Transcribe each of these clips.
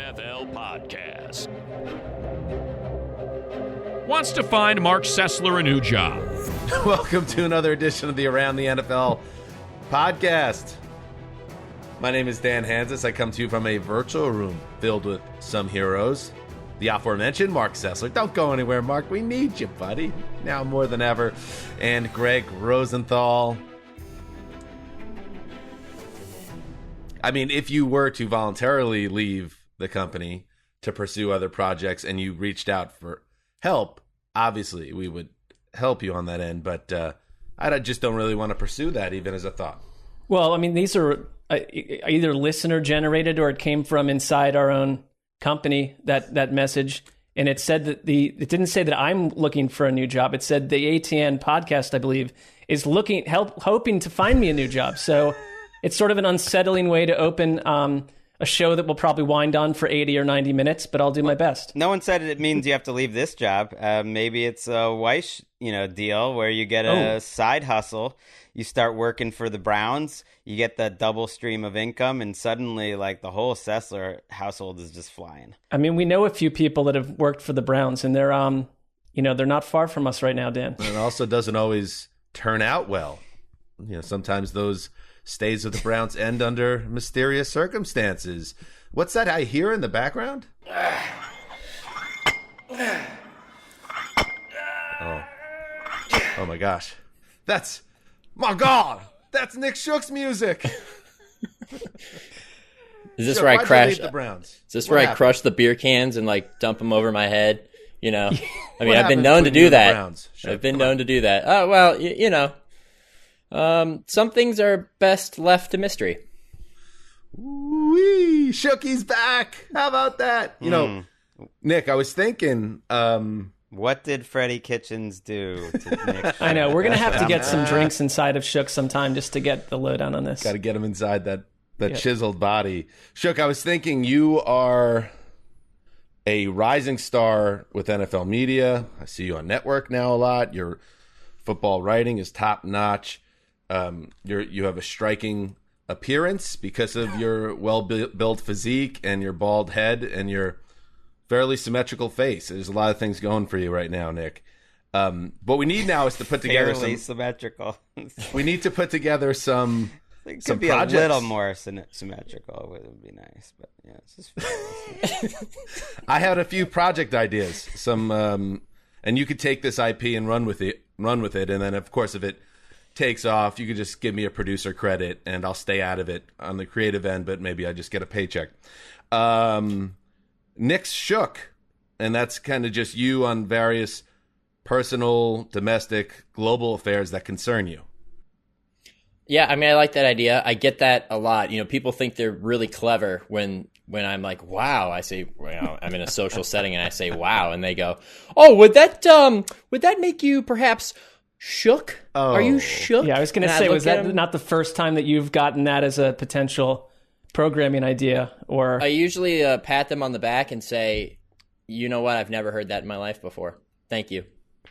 NFL podcast. Wants to find Mark Sessler a new job. Welcome to another edition of the Around the NFL podcast. My name is Dan Hansis. I come to you from a virtual room filled with some heroes. The aforementioned Mark Sessler. Don't go anywhere, Mark. We need you, buddy. Now more than ever. And Greg Rosenthal. I mean, if you were to voluntarily leave the company to pursue other projects and you reached out for help, obviously we would help you on that end. But I just don't really want to pursue that even as a thought. Well, I mean, these are either listener generated or it came from inside our own company, that message. And it said that it didn't say that I'm looking for a new job. It said the ATN podcast, I believe, is hoping to find me a new job. So it's sort of an unsettling way to open a show that will probably wind on for 80 or 90 minutes, but I'll do my best. No one said it means you have to leave this job. Maybe it's a Weiss, deal where you get a side hustle. You start working for the Browns, you get that double stream of income, and suddenly, like, the whole Sessler household is just flying. I mean, we know a few people that have worked for the Browns, and they're not far from us right now, Dan. And it also doesn't always turn out well. Sometimes those stays with the Browns end under mysterious circumstances. What's that I hear in the background? Oh my gosh. My God, that's Nick Shook's music. Is this where I crash the Browns? Is this where I crush the beer cans and like dump them over my head? I mean, I've been known to do that. I've been known to do that. Oh, well, some things are best left to mystery. Wee, Shookie's back. How about that? Nick, I was thinking, what did Freddie Kitchens do to Nick? I know. We're going to have to get some drinks inside of Shook sometime just to get the lowdown on this. Got to get him inside that chiseled body. Shook, I was thinking you are a rising star with NFL media. I see you on network now a lot. Your football writing is top notch. You have a striking appearance because of your well-built physique and your bald head and your fairly symmetrical face. There's a lot of things going for you right now, Nick. What we need now is to put together symmetrical. We need to put together some. It could be projects. A little more symmetrical. It would be nice, but yeah, it's just. I had a few project ideas. And you could take this IP and run with it, and then of course if it takes off, you could just give me a producer credit, and I'll stay out of it on the creative end, but maybe I just get a paycheck. Nick's Shook, and that's kind of just you on various personal, domestic, global affairs that concern you. Yeah, I mean, I like that idea. I get that a lot. People think they're really clever when I'm like, wow. I say, I'm in a social setting and I say, wow, and they go, oh, would that make you perhaps shook? Oh. Are you shook? Yeah, I was going to say, was that not the first time that you've gotten that as a potential programming idea? Or I usually pat them on the back and say, you know what? I've never heard that in my life before. Thank you.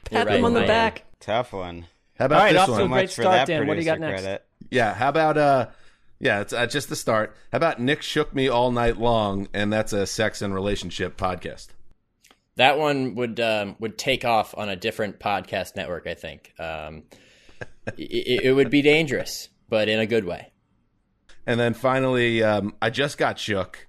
Pat them on the back. Tough one. How about this one? So great start, Dan. What do you got next? Credit. Yeah, how about it's just the start. How about Nick Shook Me All Night Long, and that's a sex and relationship podcast. That one would take off on a different podcast network, I think. It would be dangerous, but in a good way. And then finally, I just got shook,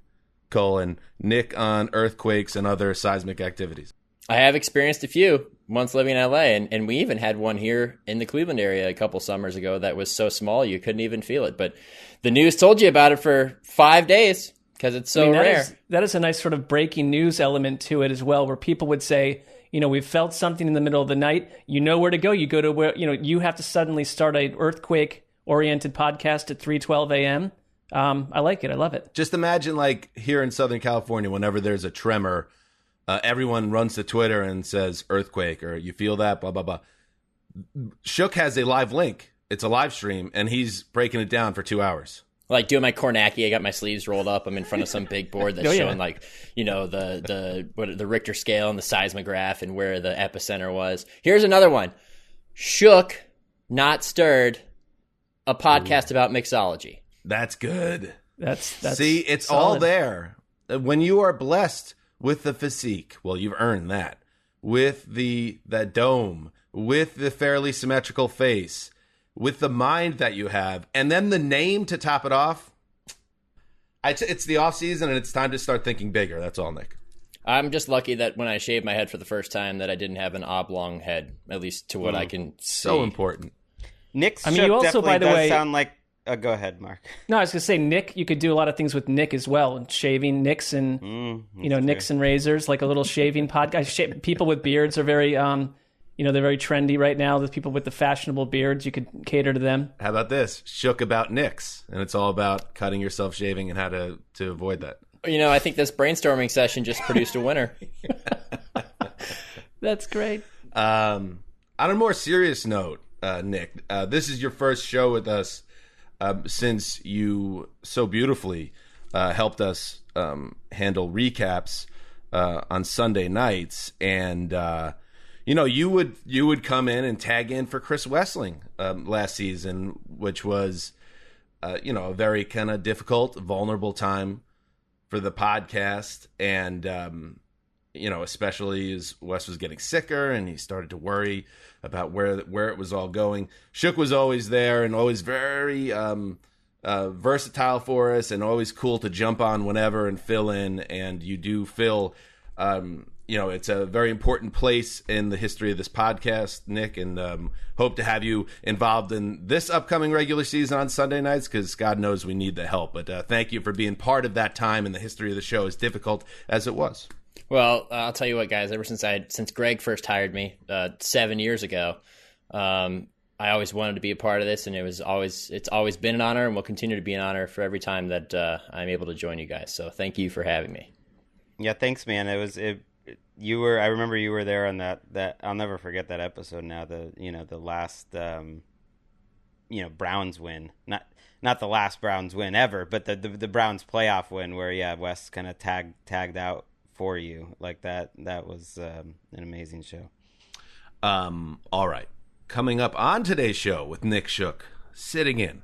Nick on earthquakes and other seismic activities. I have experienced a few once living in LA, and we even had one here in the Cleveland area a couple summers ago that was so small you couldn't even feel it. But the news told you about it for 5 days because it's so rare. That is a nice sort of breaking news element to it as well, where people would say, we've felt something in the middle of the night. You know where to go. You go to where, you have to suddenly start an earthquake-oriented podcast at 3:12 a.m. I like it. I love it. Just imagine, like, here in Southern California, whenever there's a tremor, everyone runs to Twitter and says earthquake, or you feel that, blah, blah, blah. Shook has a live link. It's a live stream, and he's breaking it down for 2 hours. Like doing my Kornacki, I got my sleeves rolled up. I'm in front of some big board that's showing the Richter scale and the seismograph and where the epicenter was. Here's another one. Shook, Not Stirred, a podcast about mixology. That's good. That's See, it's solid. all there. when you are blessed with the physique, well, you've earned that, with the dome, with the fairly symmetrical face, with the mind that you have, and then the name to top it off. It's the off season, and it's time to start thinking bigger. That's all, Nick. I'm just lucky that when I shaved my head for the first time that I didn't have an oblong head, at least to what I can see. So important. Nick's I mean, you also, by the way, sound like... go ahead, Mark. No, I was going to say, Nick, you could do a lot of things with Nick as well. Shaving nicks and, nicks and razors, like a little shaving podcast. People with beards are very, they're very trendy right now. The people with the fashionable beards, you could cater to them. How about this? Shook about nicks. And it's all about cutting yourself, shaving, and how to avoid that. I think this brainstorming session just produced a winner. That's great. On a more serious note, Nick, this is your first show with us since you so beautifully helped us handle recaps on Sunday nights. And, you would come in and tag in for Chris Wessling last season, which was, a very kind of difficult, vulnerable time for the podcast. And, especially as Wes was getting sicker and he started to worry about where it was all going. Shook was always there and always very versatile for us, and always cool to jump on whenever and fill in. And you do fill, it's a very important place in the history of this podcast, Nick, and hope to have you involved in this upcoming regular season on Sunday nights, because God knows we need the help. But thank you for being part of that time in the history of the show, as difficult as it was. Well, I'll tell you what, guys. Ever since Greg first hired me 7 years ago, I always wanted to be a part of this, and it's always been an honor, and will continue to be an honor for every time that I'm able to join you guys. So thank you for having me. Yeah, thanks, man. You were. I remember you were there on that. I'll never forget that episode. Now the last Browns win. Not the last Browns win ever, but the Browns playoff win where Wes kind of tagged out for you like that. That was an amazing show. All right. Coming up on today's show with Nick Shook, sitting in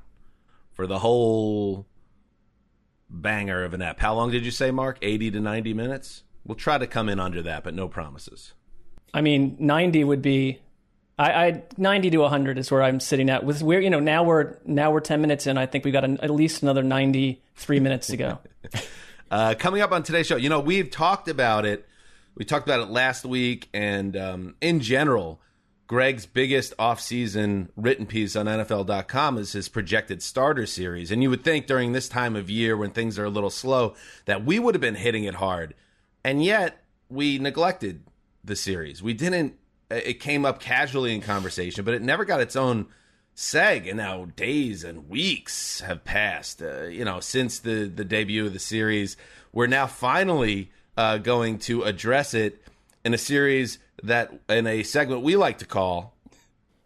for the whole banger of an ep. How long did you say, Mark? 80 to 90 minutes? We'll try to come in under that, but no promises. I mean, 90 would be... 90 to 100 is where I'm sitting at. Now we're 10 minutes in. I think we got at least another 93 minutes to go. Coming up on today's show, we've talked about it. We talked about it last week, and in general, Greg's biggest off-season written piece on NFL.com is his projected starter series. And you would think during this time of year when things are a little slow that we would have been hitting it hard. And yet, we neglected the series. We didn't. It came up casually in conversation, but it never got its own seg. And now days and weeks have passed, since the debut of the series. We're now finally going to address it in a series in a segment we like to call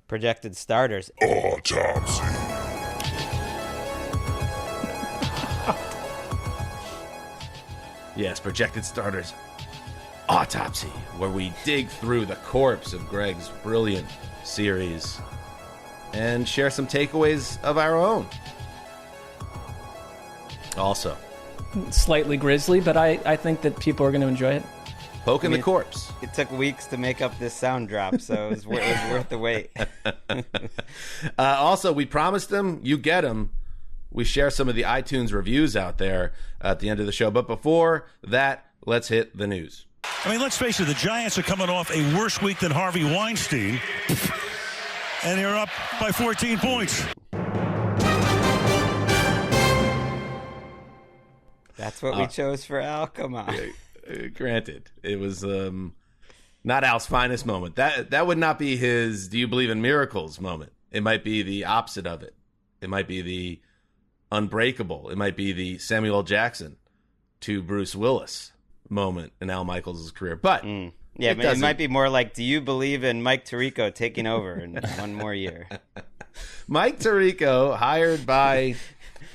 Projected Starters. Autopsy. Yes, Projected Starters. Autopsy, where we dig through the corpse of Greg's brilliant series and share some takeaways of our own. Also, slightly grisly, but I think that people are going to enjoy it. Poking the corpse. It took weeks to make up this sound drop, so it was worth the wait. Also, we promised them, you get them. We share some of the iTunes reviews out there at the end of the show. But before that, let's hit the news. I mean, let's face it, the Giants are coming off a worse week than Harvey Weinstein, and they're up by 14 points. That's what we chose for Al. Come on. Granted, it was not Al's finest moment. That would not be his "Do you believe in miracles" moment. It might be the opposite of it. It might be the Unbreakable. It might be the Samuel L. Jackson to Bruce Willis moment in Al Michaels' career. But it might be more like, do you believe in Mike Tirico taking over in one more year? Mike Tirico, hired by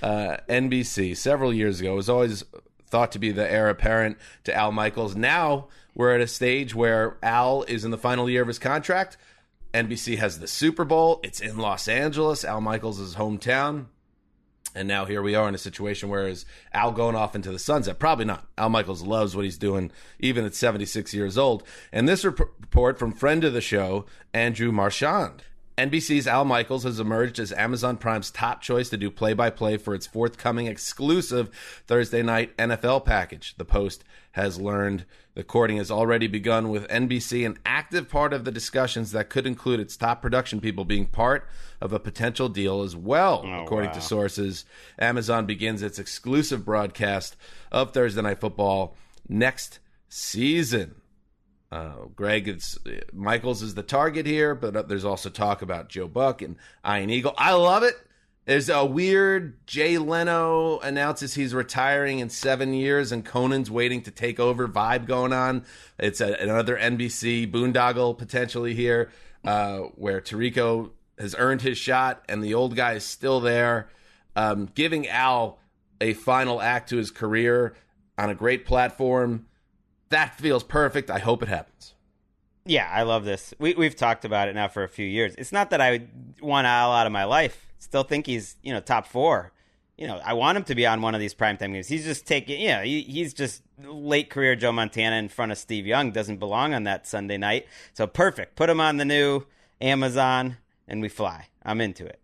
NBC several years ago, was always thought to be the heir apparent to Al Michaels. Now we're at a stage where Al is in the final year of his contract. NBC has the Super Bowl. It's in Los Angeles, Al Michaels' hometown. And now here we are in a situation where is Al going off into the sunset? Probably not. Al Michaels loves what he's doing, even at 76 years old. And this report from friend of the show, Andrew Marchand. NBC's Al Michaels has emerged as Amazon Prime's top choice to do play-by-play for its forthcoming exclusive Thursday night NFL package. The Post has learned the courting has already begun, with NBC an active part of the discussions that could include its top production people being part of a potential deal as well. According to sources, Amazon begins its exclusive broadcast of Thursday Night Football next season. Greg, Michaels is the target here, but there's also talk about Joe Buck and Ian Eagle. I love it. There's a weird Jay Leno announces he's retiring in 7 years and Conan's waiting to take over vibe going on. It's another NBC boondoggle potentially here, where Tirico has earned his shot and the old guy is still there, giving Al a final act to his career on a great platform. That feels perfect. I hope it happens. Yeah, I love this. We've talked about it now for a few years. It's not that I want Al out of my life. Still think he's, top 4. I want him to be on one of these primetime games. He's just taking, he's just late career Joe Montana in front of Steve Young. Doesn't belong on that Sunday night. So perfect. Put him on the new Amazon and we fly. I'm into it.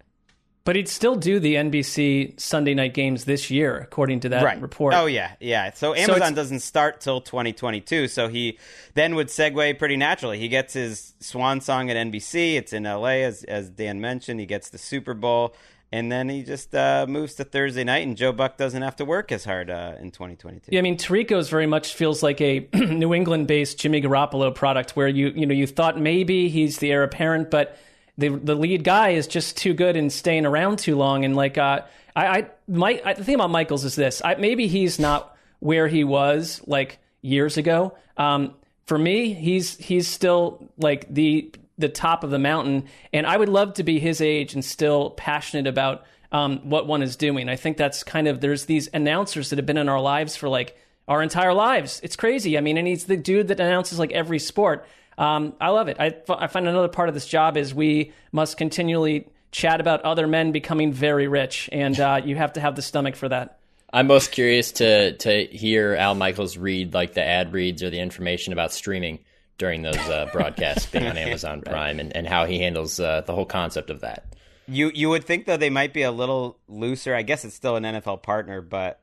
But he'd still do the NBC Sunday night games this year, according to that report. Oh, yeah. So Amazon doesn't start till 2022, so he then would segue pretty naturally. He gets his swan song at NBC. It's in L.A., as Dan mentioned. He gets the Super Bowl, and then he just moves to Thursday night, and Joe Buck doesn't have to work as hard in 2022. Yeah, I mean, Tirico's very much feels like a New England-based Jimmy Garoppolo product, where you thought maybe he's the heir apparent, but the lead guy is just too good and staying around too long. And the thing about Michaels is this: maybe he's not where he was like years ago. For me, he's still like the top of the mountain, and I would love to be his age and still passionate about what one is doing. I think that's there's these announcers that have been in our lives for like our entire lives. It's crazy. I mean, and he's the dude that announces like every sport. I love it. I find another part of this job is we must continually chat about other men becoming very rich, and you have to have the stomach for that. I'm most curious to hear Al Michaels read like the ad reads or the information about streaming during those broadcasts being on Amazon Prime, and how he handles the whole concept of that. You would think, though, they might be a little looser. I guess it's still an NFL partner, but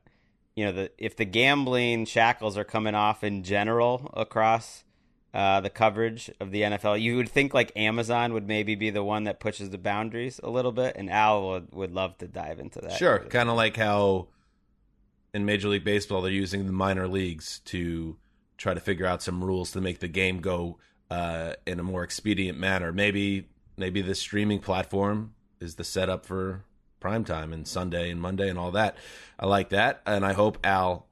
if the gambling shackles are coming off in general across the coverage of the NFL, you would think like Amazon would maybe be the one that pushes the boundaries a little bit, and Al would love to dive into that. Sure, kind of like how in Major League Baseball they're using the minor leagues to try to figure out some rules to make the game go in a more expedient manner. Maybe the streaming platform is the setup for primetime and Sunday and Monday and all that. I like that, and I hope Al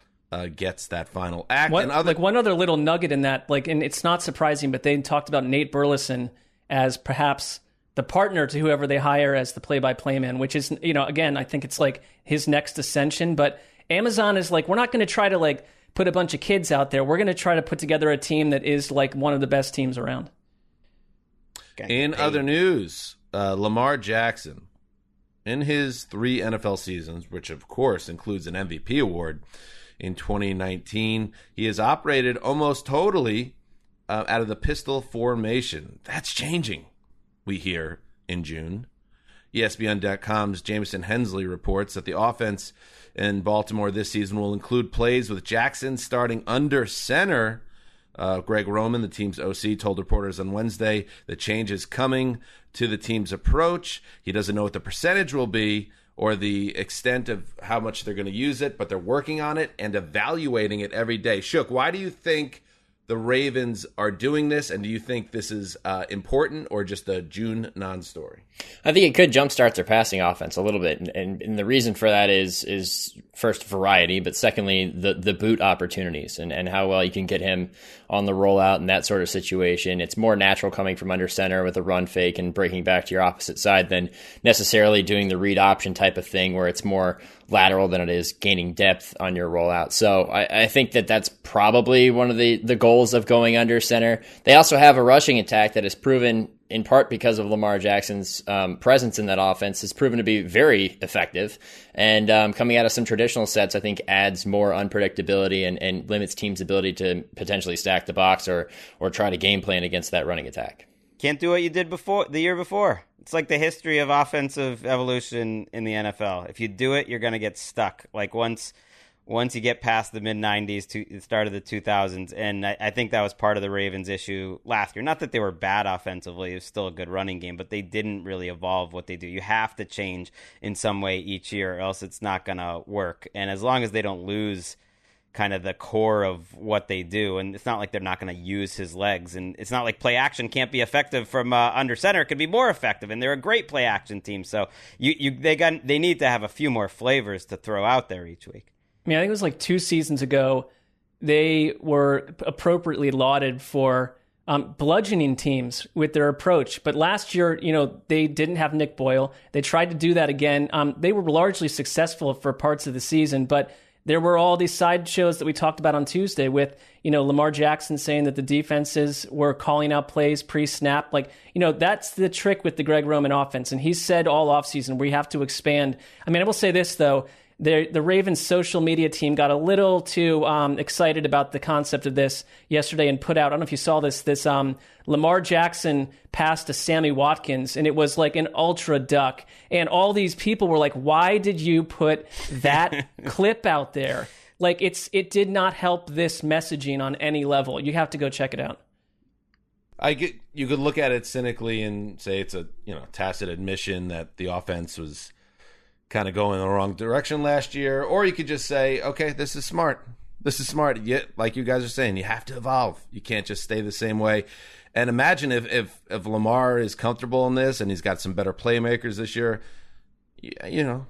gets that final act. One other little nugget in that, and it's not surprising, but they talked about Nate Burleson as perhaps the partner to whoever they hire as the play-by-play man, which is, again, I think it's like his next ascension. But Amazon is like, we're not going to try to like put a bunch of kids out there. We're going to try to put together a team that is like one of the best teams around. In other news, Lamar Jackson, in his 3 NFL seasons, which of course includes an MVP award, in 2019, he has operated almost totally out of the pistol formation. That's changing, we hear, in June. ESPN.com's Jameson Hensley reports that the offense in Baltimore this season will include plays with Jackson starting under center. Greg Roman, the team's OC, told reporters on Wednesday the change is coming to the team's approach. He doesn't know what the percentage will be or the extent of how much they're going to use it, but they're working on it and evaluating it every day. Shook, why do you think the Ravens are doing this, and do you think this is important or just a June non-story? I think it could jumpstart their passing offense a little bit, and the reason for that is first variety, but secondly the boot opportunities and how well you can get him on the rollout and that sort of situation. It's more natural coming from under center with a run fake and breaking back to your opposite side than necessarily doing the read option type of thing where it's more lateral than it is gaining depth on your rollout. So I think that that's probably one of the goals of going under center. They also have a rushing attack that has proven, in part because of Lamar Jackson's presence in that offense, has proven to be very effective. And coming out of some traditional sets, I think adds more unpredictability and limits teams' ability to potentially stack the box or try to game plan against that running attack. Can't do what you did before the year before. It's like the history of offensive evolution in the NFL. If you do it, you're going to get stuck. Like once you get past the mid-90s to the start of the 2000s, and I think that was part of the Ravens' issue last year. Not that they were bad offensively. It was still a good running game, but they didn't really evolve what they do. You have to change in some way each year, or else it's not going to work. And as long as they don't lose kind of the core of what they do, and it's not like they're not going to use his legs, and it's not like play action can't be effective from under center. It could be more effective, and they're a great play action team. So they need to have a few more flavors to throw out there each week. I mean, I think it was like 2 seasons ago, they were appropriately lauded for bludgeoning teams with their approach. But last year, they didn't have Nick Boyle. They tried to do that again. They were largely successful for parts of the season, but there were all these sideshows that we talked about on Tuesday with, Lamar Jackson saying that the defenses were calling out plays pre-snap. That's the trick with the Greg Roman offense. And he said all offseason, we have to expand. I mean, I will say this, though. The Ravens social media team got a little too excited about the concept of this yesterday and put out, I don't know if you saw this Lamar Jackson pass to Sammy Watkins, and it was like an ultra duck. And all these people were like, why did you put that clip out there? Like, it did not help this messaging on any level. You have to go check it out. You could look at it cynically and say it's a tacit admission that the offense was kind of going in the wrong direction last year, or you could just say, okay, this is smart. Yet, like you guys are saying, you have to evolve. You can't just stay the same way. And imagine if Lamar is comfortable in this and he's got some better playmakers this year,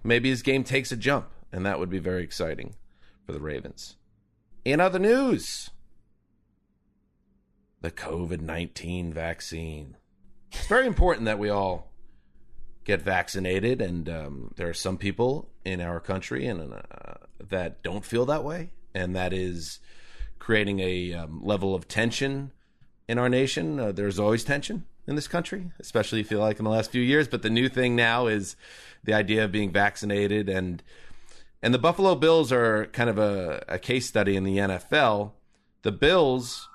maybe his game takes a jump, and that would be very exciting for the Ravens. In other news, the COVID-19 vaccine. It's very important that we all get vaccinated, and there are some people in our country that don't feel that way, and that is creating a level of tension in our nation. There's always tension in this country, especially if you feel like in the last few years, but the new thing now is the idea of being vaccinated, and the Buffalo Bills are kind of a case study in the NFL. The Bills,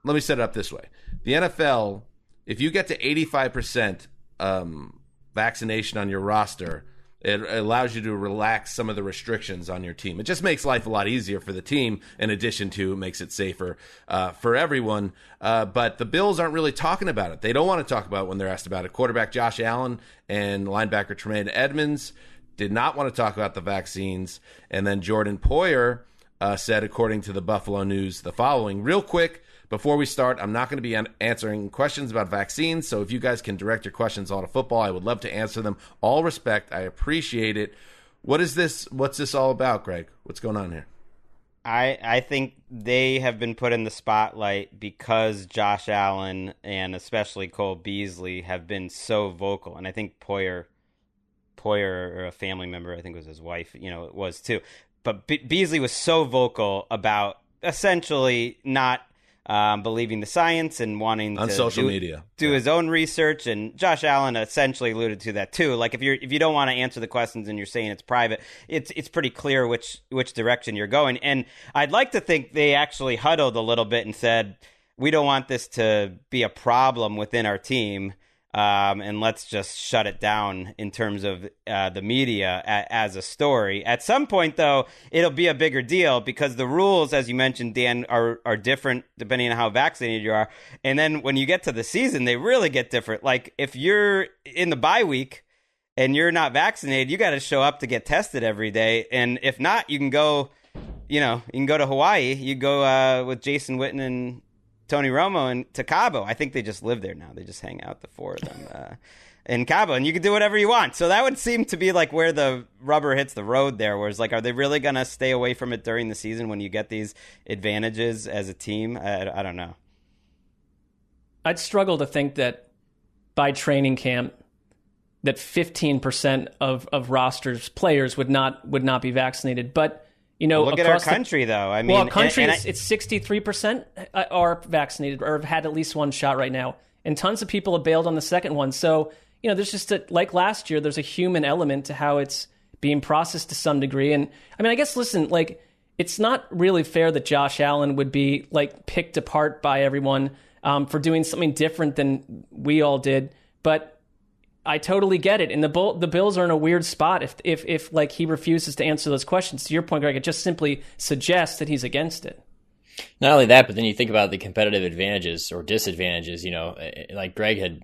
let me set it up this way. The NFL, if you get to 85% vaccination on your roster, it allows you to relax some of the restrictions on your team. It just makes life a lot easier for the team, in addition to makes it safer for everyone. But the Bills aren't really talking about it. They don't want to talk about it when they're asked about it. Quarterback Josh Allen and linebacker Tremaine Edmonds did not want to talk about the vaccines. And then Jordan Poyer said, according to the Buffalo News, the following. Real quick, before we start, I'm not going to be answering questions about vaccines, so if you guys can direct your questions all to football, I would love to answer them. All respect. I appreciate it. What's this all about, Greg? What's going on here? I think they have been put in the spotlight because Josh Allen and especially Cole Beasley have been so vocal, and I think Poyer, or a family member, I think it was his wife, it was too. But Beasley was so vocal about essentially not believing the science and wanting on to social media do his own research, and Josh Allen essentially alluded to that too. Like if you don't want to answer the questions and you're saying it's private, it's pretty clear which direction you're going. And I'd like to think they actually huddled a little bit and said, we don't want this to be a problem within our team. And let's just shut it down in terms of the media as a story. At some point, though, it'll be a bigger deal because the rules, as you mentioned, Dan, are different depending on how vaccinated you are. And then when you get to the season, they really get different. Like if you're in the bye week and you're not vaccinated, you got to show up to get tested every day. And if not, you can go, to Hawaii. You go with Jason Witten and Tony Romo and to Cabo. I think they just live there now. They just hang out, the four of them in Cabo, and you can do whatever you want. So that would seem to be like where the rubber hits the road there, where it's like, are they really going to stay away from it during the season when you get these advantages as a team? I don't know. I'd struggle to think that by training camp, that 15% of rosters players would not be vaccinated. But look at our country, though. I mean, our country it's 63% are vaccinated or have had at least one shot right now, and tons of people have bailed on the second one. So there's just like last year, there's a human element to how it's being processed to some degree. And I mean, I guess listen, like it's not really fair that Josh Allen would be like picked apart by everyone for doing something different than we all did, but I totally get it. And the Bills are in a weird spot if like he refuses to answer those questions. To your point, Greg, it just simply suggests that he's against it. Not only that, but then you think about the competitive advantages or disadvantages, like Greg had,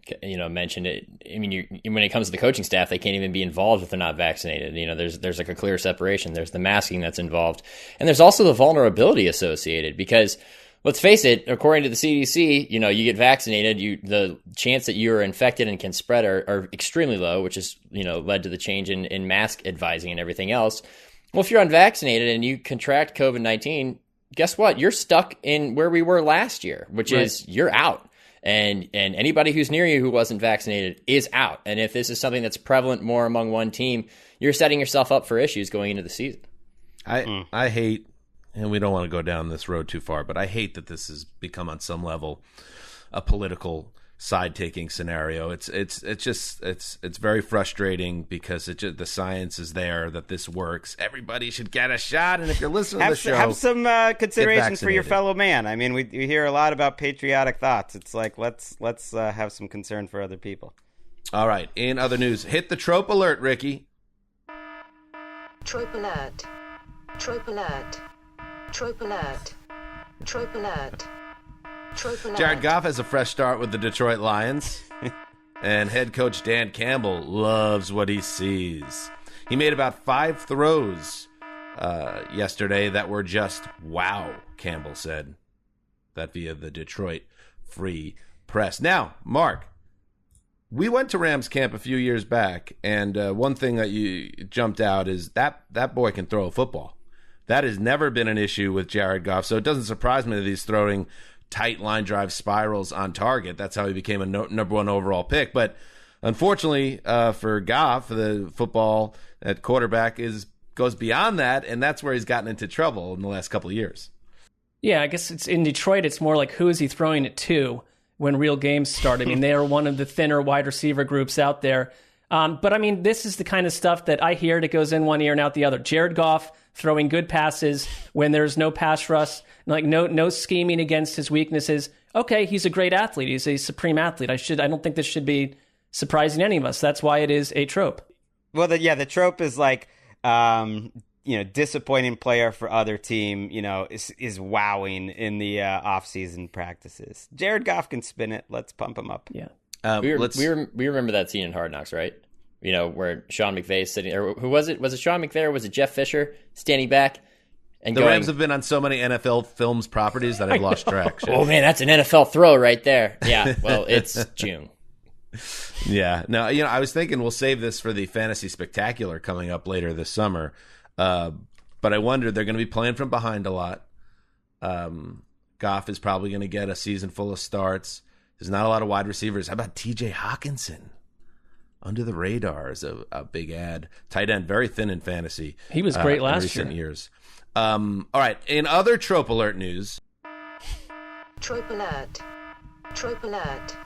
mentioned it. I mean, when it comes to the coaching staff, they can't even be involved if they're not vaccinated. There's like a clear separation. There's the masking that's involved. And there's also the vulnerability associated because let's face it, according to the CDC, you get vaccinated, the chance that you're infected and can spread are extremely low, which has, led to the change in mask advising and everything else. Well, if you're unvaccinated and you contract COVID-19, guess what? You're stuck in where we were last year, which is you're out. And anybody who's near you who wasn't vaccinated is out. And if this is something that's prevalent more among one team, you're setting yourself up for issues going into the season. I hate, and we don't want to go down this road too far, but I hate that this has become on some level a political side-taking scenario. It's very frustrating because the science is there that this works. Everybody should get a shot, and if you're listening to the show, have some consideration for your fellow man. I mean, we hear a lot about patriotic thoughts. It's like let's have some concern for other people. All right. In other news, hit the trope alert, Ricky. Trope alert. Trope alert. Trope alert. Trope alert. Trope alert. Jared Goff has a fresh start with the Detroit Lions, and head coach Dan Campbell loves what he sees. He made about 5 throws yesterday that were just wow, Campbell said. That via the Detroit Free Press. Now, Mark, we went to Rams camp a few years back, and one thing that you jumped out is that boy can throw a football. That has never been an issue with Jared Goff, so it doesn't surprise me that he's throwing tight line drive spirals on target. That's how he became a number 1 overall pick. But unfortunately for Goff, the football at quarterback goes beyond that, and that's where he's gotten into trouble in the last couple of years. Yeah, I guess it's in Detroit, it's more like who is he throwing it to when real games start. I mean, they are one of the thinner wide receiver groups out there. But, I mean, this is the kind of stuff that I hear that goes in one ear and out the other. Jared Goff throwing good passes when there's no pass rush, like no scheming against his weaknesses. Okay, he's a great athlete. He's a supreme athlete. I don't think this should be surprising any of us. That's why it is a trope. Well, the trope is like, disappointing player for other team, is wowing in the off-season practices. Jared Goff can spin it. Let's pump him up. Yeah. We remember that scene in Hard Knocks, right? Where Sean McVay is sitting, or who was it? Was it Sean McVay or was it Jeff Fisher standing back? And the Rams have been on so many NFL films properties that I've lost track. Oh man, that's an NFL throw right there. Yeah, well, it's June. Yeah. No, I was thinking we'll save this for the Fantasy Spectacular coming up later this summer. But I wonder, they're going to be playing from behind a lot. Goff is probably going to get a season full of starts. There's not a lot of wide receivers. How about TJ Hawkinson? Under the radar is a big ad. Tight end, very thin in fantasy. He was great last recent years. All right. In other Trope Alert news. Trope alert. Trope alert.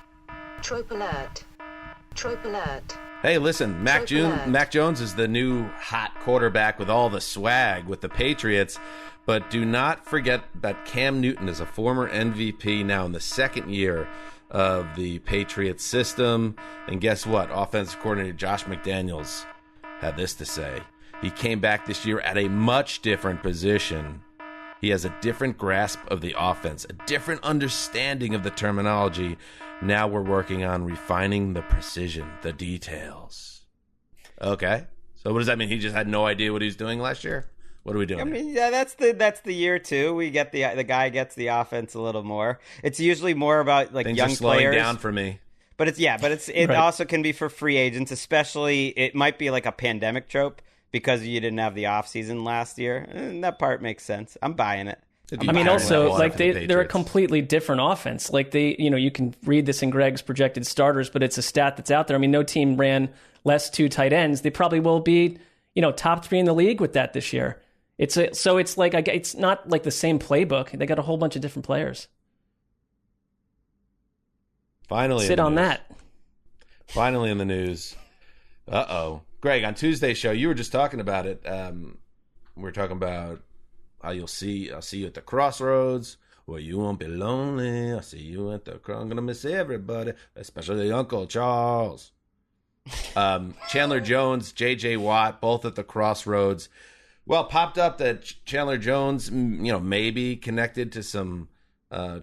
Trope alert. Trope alert. Hey, listen, Mac Jones is the new hot quarterback with all the swag with the Patriots. But do not forget that Cam Newton is a former MVP now in the second year of the Patriots system. And guess what? Offensive coordinator Josh McDaniels had this to say. He came back this year at a much different position. He has a different grasp of the offense, a different understanding of the terminology. Now we're working on refining the precision, the details. Okay. So what does that mean? He just had no idea what he was doing last year? What are we doing? I mean, yeah, that's the year too. We get the guy gets the offense a little more. It's usually more about like things young are slowing players. down for me. But it right. Also can be for free agents, especially it might be like a pandemic trope because you didn't have the offseason last year. And that part makes sense. I'm buying it. I mean, also, like they're a completely different offense. Like you can read this in Greg's projected starters, but it's a stat that's out there. I mean, no team ran less 2 tight ends. They probably will be, top 3 in the league with that this year. It's not like the same playbook. They got a whole bunch of different players. Finally, sit on that. Finally in the news. Greg, on Tuesday's show, you were just talking about it. We were talking about how I'll see you at the crossroads where you won't be lonely. I'll see you at the I'm gonna miss everybody, especially Uncle Charles. Chandler Jones, JJ Watt, both at the crossroads. Well, popped up that Chandler Jones, maybe connected to some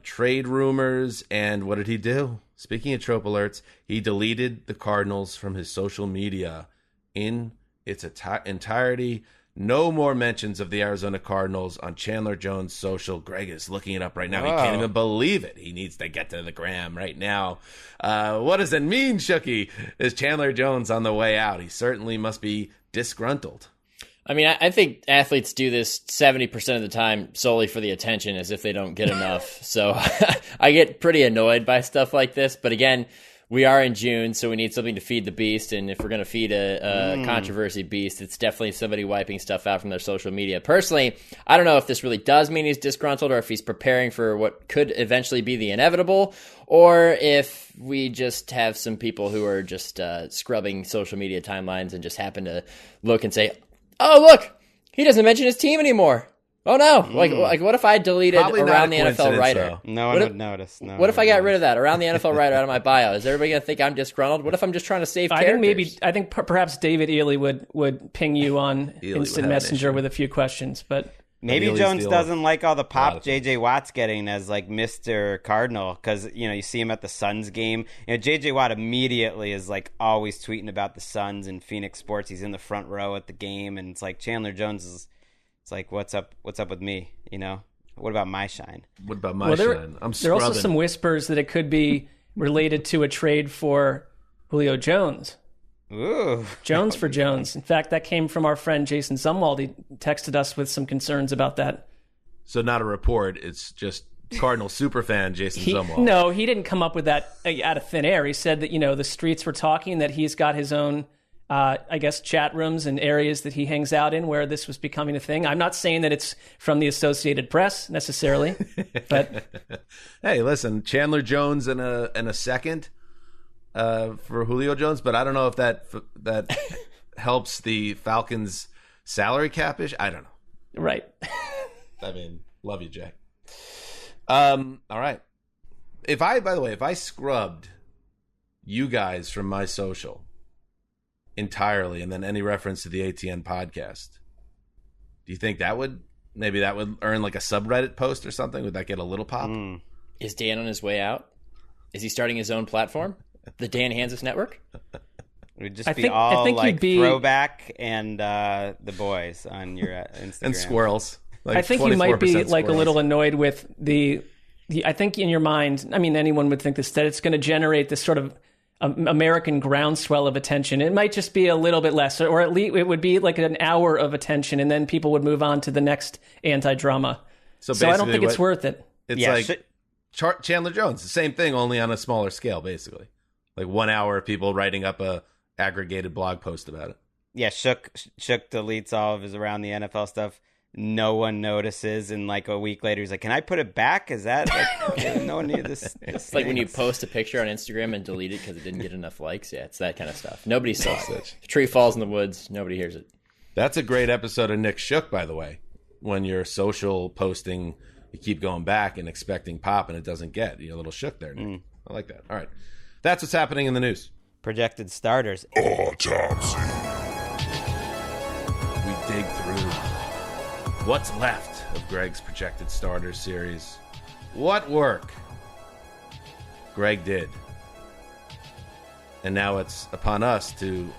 trade rumors. And what did he do? Speaking of trope alerts, he deleted the Cardinals from his social media in its entirety. No more mentions of the Arizona Cardinals on Chandler Jones' social. Greg is looking it up right now. He can't even believe it. He needs to get to the gram right now. What does it mean, Shooky? Is Chandler Jones on the way out? He certainly must be disgruntled. I mean, I think athletes do this 70% of the time solely for the attention, as if they don't get enough. So I get pretty annoyed by stuff like this. But again, we are in June, so we need something to feed the beast. And if we're going to feed a controversy beast, it's definitely somebody wiping stuff out from their social media. Personally, I don't know if this really does mean he's disgruntled or if he's preparing for what could eventually be the inevitable, or if we just have some people who are just scrubbing social media timelines and just happen to look and say, oh, look, he doesn't mention his team anymore. Oh, no. Like, what if I deleted around the NFL writer? Though. No one would notice. What if I got rid of that around the NFL writer out of my bio? Is everybody going to think I'm disgruntled? What if I'm just trying to save characters? I think perhaps David Ely would ping you on Instant Messenger with a few questions, but maybe Jones doesn't like all the pop J.J. Watt's getting as like Mr. Cardinal because, you see him at the Suns game. J.J. Watt immediately is like always tweeting about the Suns and Phoenix sports. He's in the front row at the game, and it's like Chandler Jones is like, what's up with me? What about my shine? What about my shine? I'm scrubbing. There are also some whispers that it could be related to a trade for Julio Jones. Ooh. Jones for Jones. In fact, that came from our friend Jason Zumwalt. He texted us with some concerns about that. So not a report. It's just Cardinal superfan Jason Zumwalt. No, he didn't come up with that out of thin air. He said that, the streets were talking, that he's got his own, chat rooms and areas that he hangs out in where this was becoming a thing. I'm not saying that it's from the Associated Press necessarily, but hey, listen, Chandler Jones in a second for Julio Jones, but I don't know if that helps the Falcons' salary cap-ish. I don't know. Right. I mean, love you, Jay. All right. By the way, if I scrubbed you guys from my social entirely, and then any reference to the ATN podcast, do you think that would earn like a subreddit post or something? Would that get a little pop? Is Dan on his way out? Is he starting his own platform? The Dan Hansis Network? It would just be throwback and the boys on your Instagram. And squirrels. Like I think you might be squirrels. like a little annoyed with I think in your mind, I mean, anyone would think this, that it's going to generate this sort of American groundswell of attention. It might just be a little bit less, or at least it would be like an hour of attention, and then people would move on to the next anti-drama. So I don't think it's worth it. It's Chandler Jones, the same thing, only on a smaller scale, basically. Like 1 hour of people writing up a aggregated blog post about it. Yeah, Shook deletes all of his around the NFL stuff. No one notices, and like a week later, he's like, "Can I put it back? Is that like, no one needed this?" It's like when you post a picture on Instagram and delete it because it didn't get enough likes. Yeah, it's that kind of stuff. Nobody saw it. If a tree falls in the woods, nobody hears it. That's a great episode of Nick Shook, by the way. When you're social posting, you keep going back and expecting pop, and it doesn't get. You're a little shook there, Nick. I like that. All right, that's what's happening in the news. Projected starters. Autopsy. We dig through what's left of Greg's projected starters series. What work Greg did. And now it's upon us to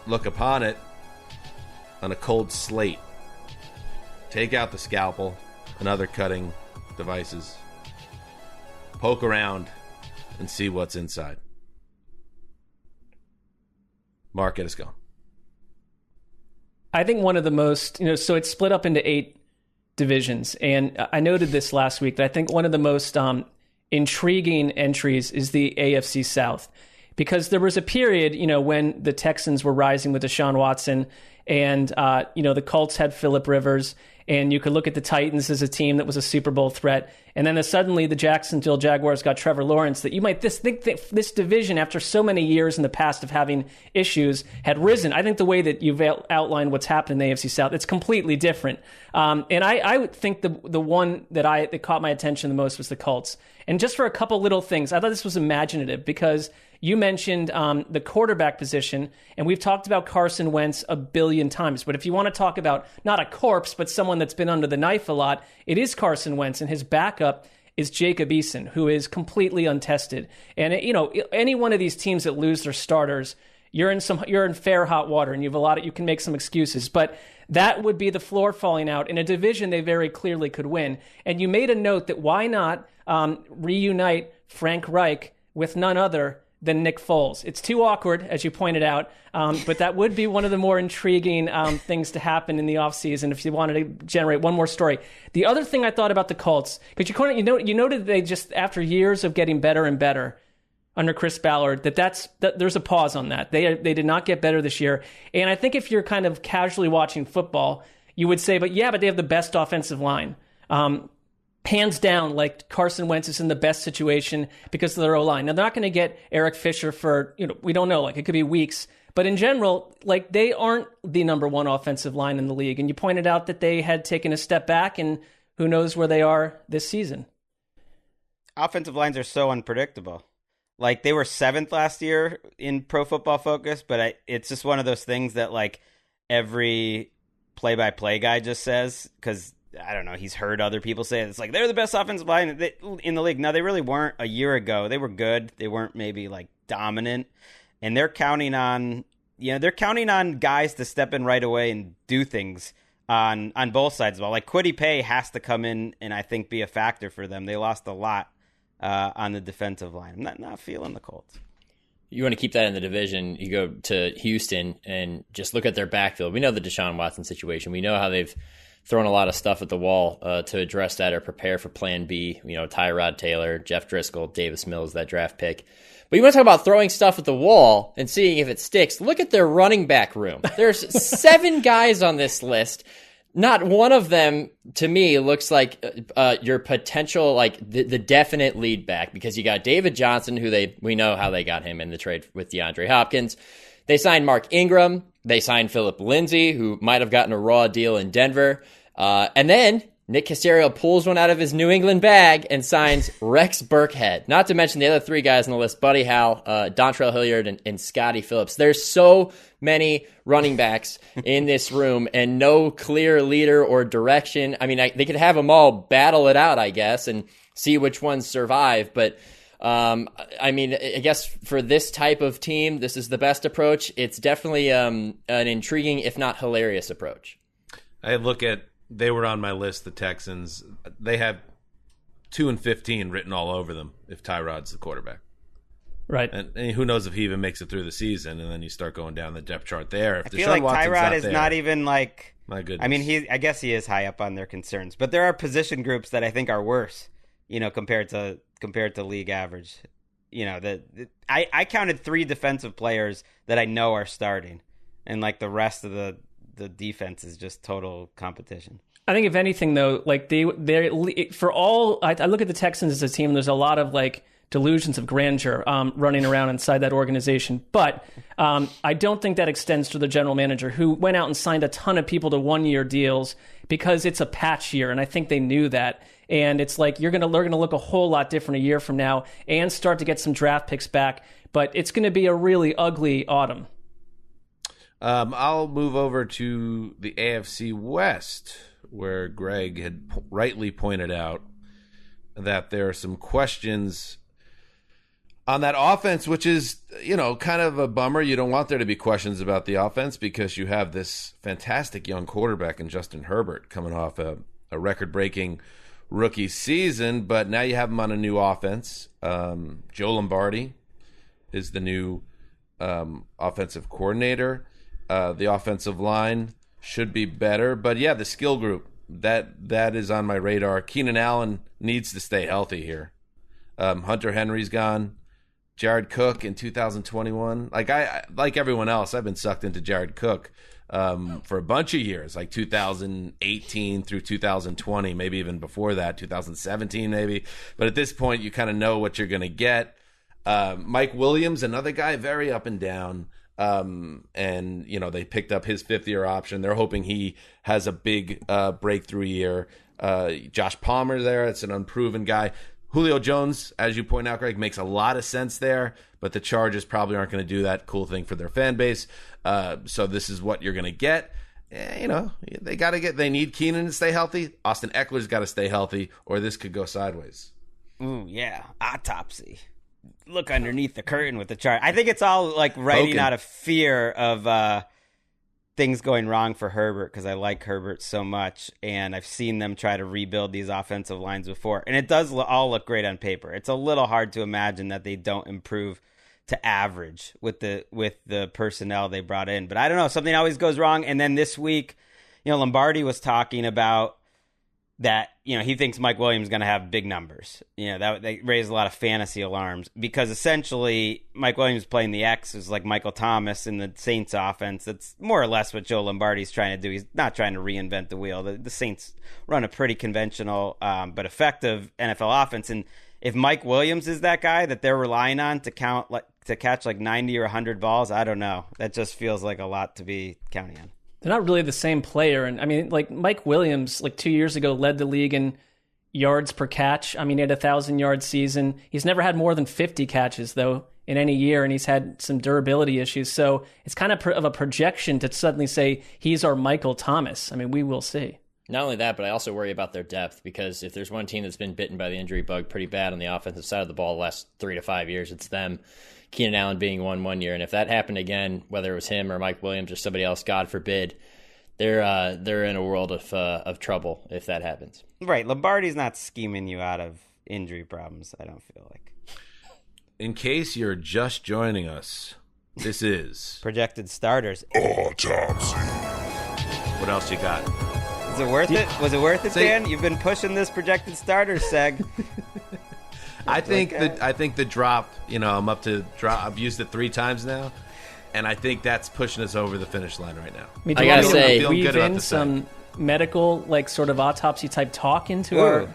look upon it on a cold slate. Take out the scalpel and other cutting devices. Poke around and see what's inside. Mark, get us going. I think one of the most, so it's split up into 8 divisions. And I noted this last week that I think one of the most intriguing entries is the AFC South, because there was a period, when the Texans were rising with Deshaun Watson, and the Colts had Phillip Rivers, and you could look at the Titans as a team that was a Super Bowl threat. And then suddenly the Jacksonville Jaguars got Trevor Lawrence, that you might think that this division, after so many years in the past of having issues, had risen. I think the way that you've outlined what's happened in the AFC South, it's completely different. And I would think the one that caught my attention the most was the Colts. And just for a couple little things, I thought this was imaginative, because you mentioned the quarterback position, and we've talked about Carson Wentz a billion times. But if you want to talk about not a corpse, but someone that's been under the knife a lot, it is Carson Wentz, and his backup is Jacob Eason, who is completely untested. And any one of these teams that lose their starters, you're in fair hot water, and you can make some excuses. But that would be the floor falling out in a division they very clearly could win. And you made a note that why not reunite Frank Reich with none other than Nick Foles. It's too awkward, as you pointed out, but that would be one of the more intriguing things to happen in the offseason if you wanted to generate one more story. The other thing I thought about the Colts, because you noted they just, after years of getting better and better under Chris Ballard, that there's a pause on that. They did not get better this year. And I think if you're kind of casually watching football, you would say, but they have the best offensive line. Hands down, like Carson Wentz is in the best situation because of their O-line. Now, they're not going to get Eric Fisher for, we don't know, it could be weeks. But in general, they aren't the number one offensive line in the league. And you pointed out that they had taken a step back, and who knows where they are this season. Offensive lines are so unpredictable. They were 7th last year in Pro Football Focus, but it's just one of those things that, every play-by-play guy just says, because I don't know, he's heard other people say it. It's they're the best offensive line in the league. No, they really weren't a year ago. They were good. They weren't maybe dominant. And they're counting on, guys to step in right away and do things on both sides of the ball. Kwity Paye has to come in and I think be a factor for them. They lost a lot on the defensive line. I'm not feeling the Colts. You want to keep that in the division, you go to Houston and just look at their backfield. We know the Deshaun Watson situation. We know how they've thrown a lot of stuff at the wall to address that or prepare for plan B. Tyrod Taylor, Jeff Driscoll, Davis Mills, that draft pick. But you want to talk about throwing stuff at the wall and seeing if it sticks. Look at their running back room. There's 7 guys on this list. Not one of them, to me, looks like your potential, the definite lead back, because you got David Johnson, we know how they got him in the trade with DeAndre Hopkins. They signed Mark Ingram. They signed Phillip Lindsay, who might have gotten a raw deal in Denver. And then Nick Caserio pulls one out of his New England bag and signs Rex Burkhead. Not to mention the other 3 guys on the list, Buddy Howell, Dontrell Hilliard, and Scotty Phillips. There's so many running backs in this room and no clear leader or direction. I mean, they could have them all battle it out, I guess, and see which ones survive. But I guess for this type of team, this is the best approach. It's definitely an intriguing, if not hilarious, approach. They were on my list, the Texans. They have 2-15 written all over them if Tyrod's the quarterback. Right. And who knows if he even makes it through the season, and then you start going down the depth chart there. If I feel like Tyrod is not even my goodness. I guess he is high up on their concerns, but there are position groups that I think are worse, compared to league average. I counted 3 defensive players that I know are starting, and the rest of the defense is just total competition. I think if anything, though, I look at the Texans as a team. There's a lot of delusions of grandeur running around inside that organization, but I don't think that extends to the general manager, who went out and signed a ton of people to 1-year deals because it's a patch year, and I think they knew that. And it's they're going to look a whole lot different a year from now and start to get some draft picks back. But it's going to be a really ugly autumn. I'll move over to the AFC West, where Greg had rightly pointed out that there are some questions on that offense, which is, kind of a bummer. You don't want there to be questions about the offense because you have this fantastic young quarterback in Justin Herbert coming off a record-breaking rookie season, but now you have him on a new offense. Joe Lombardi is the new offensive coordinator. The offensive line should be better, but the skill group that is on my radar. Keenan Allen needs to stay healthy here. Hunter Henry's gone. Jared Cook in 2021. Like everyone else, I've been sucked into Jared Cook for a bunch of years, like 2018 through 2020, maybe even before that, 2017 maybe. But at this point, you kind of know what you're going to get. Mike Williams, another guy, very up and down. And, they picked up his fifth-year option. They're hoping he has a big breakthrough year. Josh Palmer there, it's an unproven guy. Julio Jones, as you point out, Greg, makes a lot of sense there, but the Chargers probably aren't going to do that cool thing for their fan base. So this is what you're going to get. They need Keenan to stay healthy. Austin Eckler's got to stay healthy, or this could go sideways. Ooh, yeah. Autopsy. Look underneath the curtain with the chart. I think it's all like writing out of fear of things going wrong for Herbert, because I like Herbert so much, and I've seen them try to rebuild these offensive lines before, and it does all look great on paper. It's a little hard to imagine that they don't improve to average with the personnel they brought in. But I don't know, something always goes wrong. And then this week, Lombardi was talking about that, he thinks Mike Williams is going to have big numbers. That they raised a lot of fantasy alarms, because essentially Mike Williams playing the X is like Michael Thomas in the Saints offense. That's more or less what Joe Lombardi's trying to do. He's not trying to reinvent the wheel. The Saints run a pretty conventional but effective NFL offense. And if Mike Williams is that guy that they're relying on to catch like 90 or 100 balls, I don't know. That just feels like a lot to be counting on. They're not really the same player. And I mean, like Mike Williams, like 2 years ago, led the league in yards per catch. I mean, he had a 1,000-yard season. He's never had more than 50 catches, though, in any year, and he's had some durability issues. So it's kind of a projection to suddenly say he's our Michael Thomas. I mean, we will see. Not only that, but I also worry about their depth, because if there's one team that's been bitten by the injury bug pretty bad on the offensive side of the ball the last 3 to 5 years, it's them. Keenan Allen being one year, and if that happened again, whether it was him or Mike Williams or somebody else, God forbid, they're in a world of trouble if that happens. Right, Lombardi's not scheming you out of injury problems, I don't feel like. In case you're just joining us, this is Projected Starters. Autopsy. What else you got? Is it worth it? Was it worth it, Dan? You've been pushing this Projected Starters seg. I think the drop, I'm up to drop. I've used it 3 times now, and I think that's pushing us over the finish line right now. I mean, do you want me to weave in some medical, like, sort of autopsy type talk into our?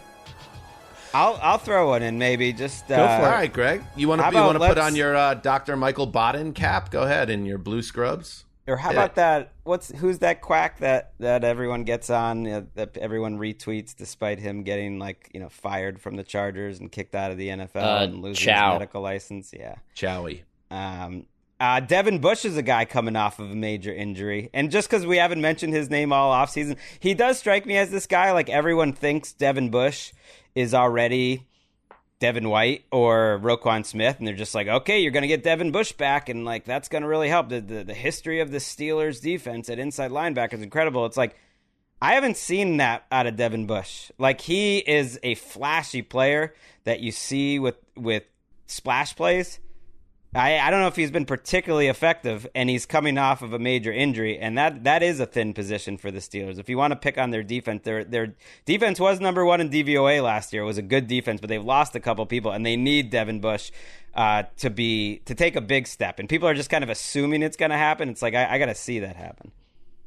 I'll throw one in, maybe. Just go for it. All right, Greg. You want to put on your Dr. Michael Bodden cap? Go ahead, in your blue scrubs. Or how about that? Who's that quack that everyone gets on, that everyone retweets, despite him getting fired from the Chargers and kicked out of the NFL and losing his medical license? Yeah, Chowie. Devin Bush is a guy coming off of a major injury, and just because we haven't mentioned his name all offseason, he does strike me as this guy. Like, everyone thinks Devin Bush is already Devin White or Roquan Smith, and they're just like, okay, you're going to get Devin Bush back, and that's going to really help. The history of the Steelers defense at inside linebacker is incredible. It's like, I haven't seen that out of Devin Bush. Like, he is a flashy player that you see with splash plays. I don't know if he's been particularly effective, and he's coming off of a major injury, and that is a thin position for the Steelers. If you want to pick on their defense, their defense was number 1 in DVOA last year. It was a good defense, but they've lost a couple people, and they need Devin Bush to take a big step. And people are just kind of assuming it's going to happen. It's like, I got to see that happen.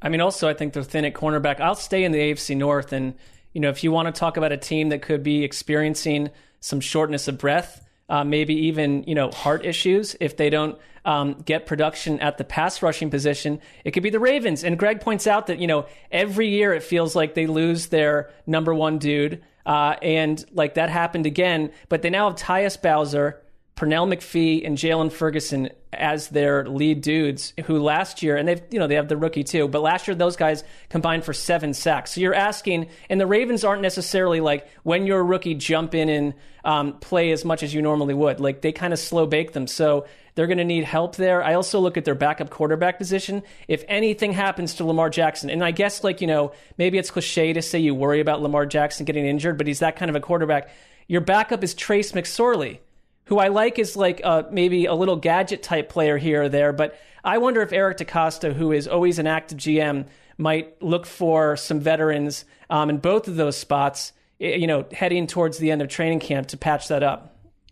I mean, also, I think they're thin at cornerback. I'll stay in the AFC North, and if you want to talk about a team that could be experiencing some shortness of breath, maybe even, heart issues, if they don't get production at the pass rushing position, it could be the Ravens. And Greg points out that, every year it feels like they lose their number 1 dude. And that happened again. But they now have Tyus Bowser, Pernell McPhee, and Jalen Ferguson as their lead dudes, who last year, and they have the rookie too, but last year those guys combined for 7 sacks. So you're asking, and the Ravens aren't necessarily like, when you're a rookie, jump in and play as much as you normally would. Like, they kind of slow bake them. So they're going to need help there. I also look at their backup quarterback position. If anything happens to Lamar Jackson, and I guess maybe it's cliche to say you worry about Lamar Jackson getting injured, but he's that kind of a quarterback. Your backup is Trace McSorley, who I like is maybe a little gadget type player here or there. But I wonder if Eric DeCosta, who is always an active GM, might look for some veterans in both of those spots, heading towards the end of training camp to patch that up.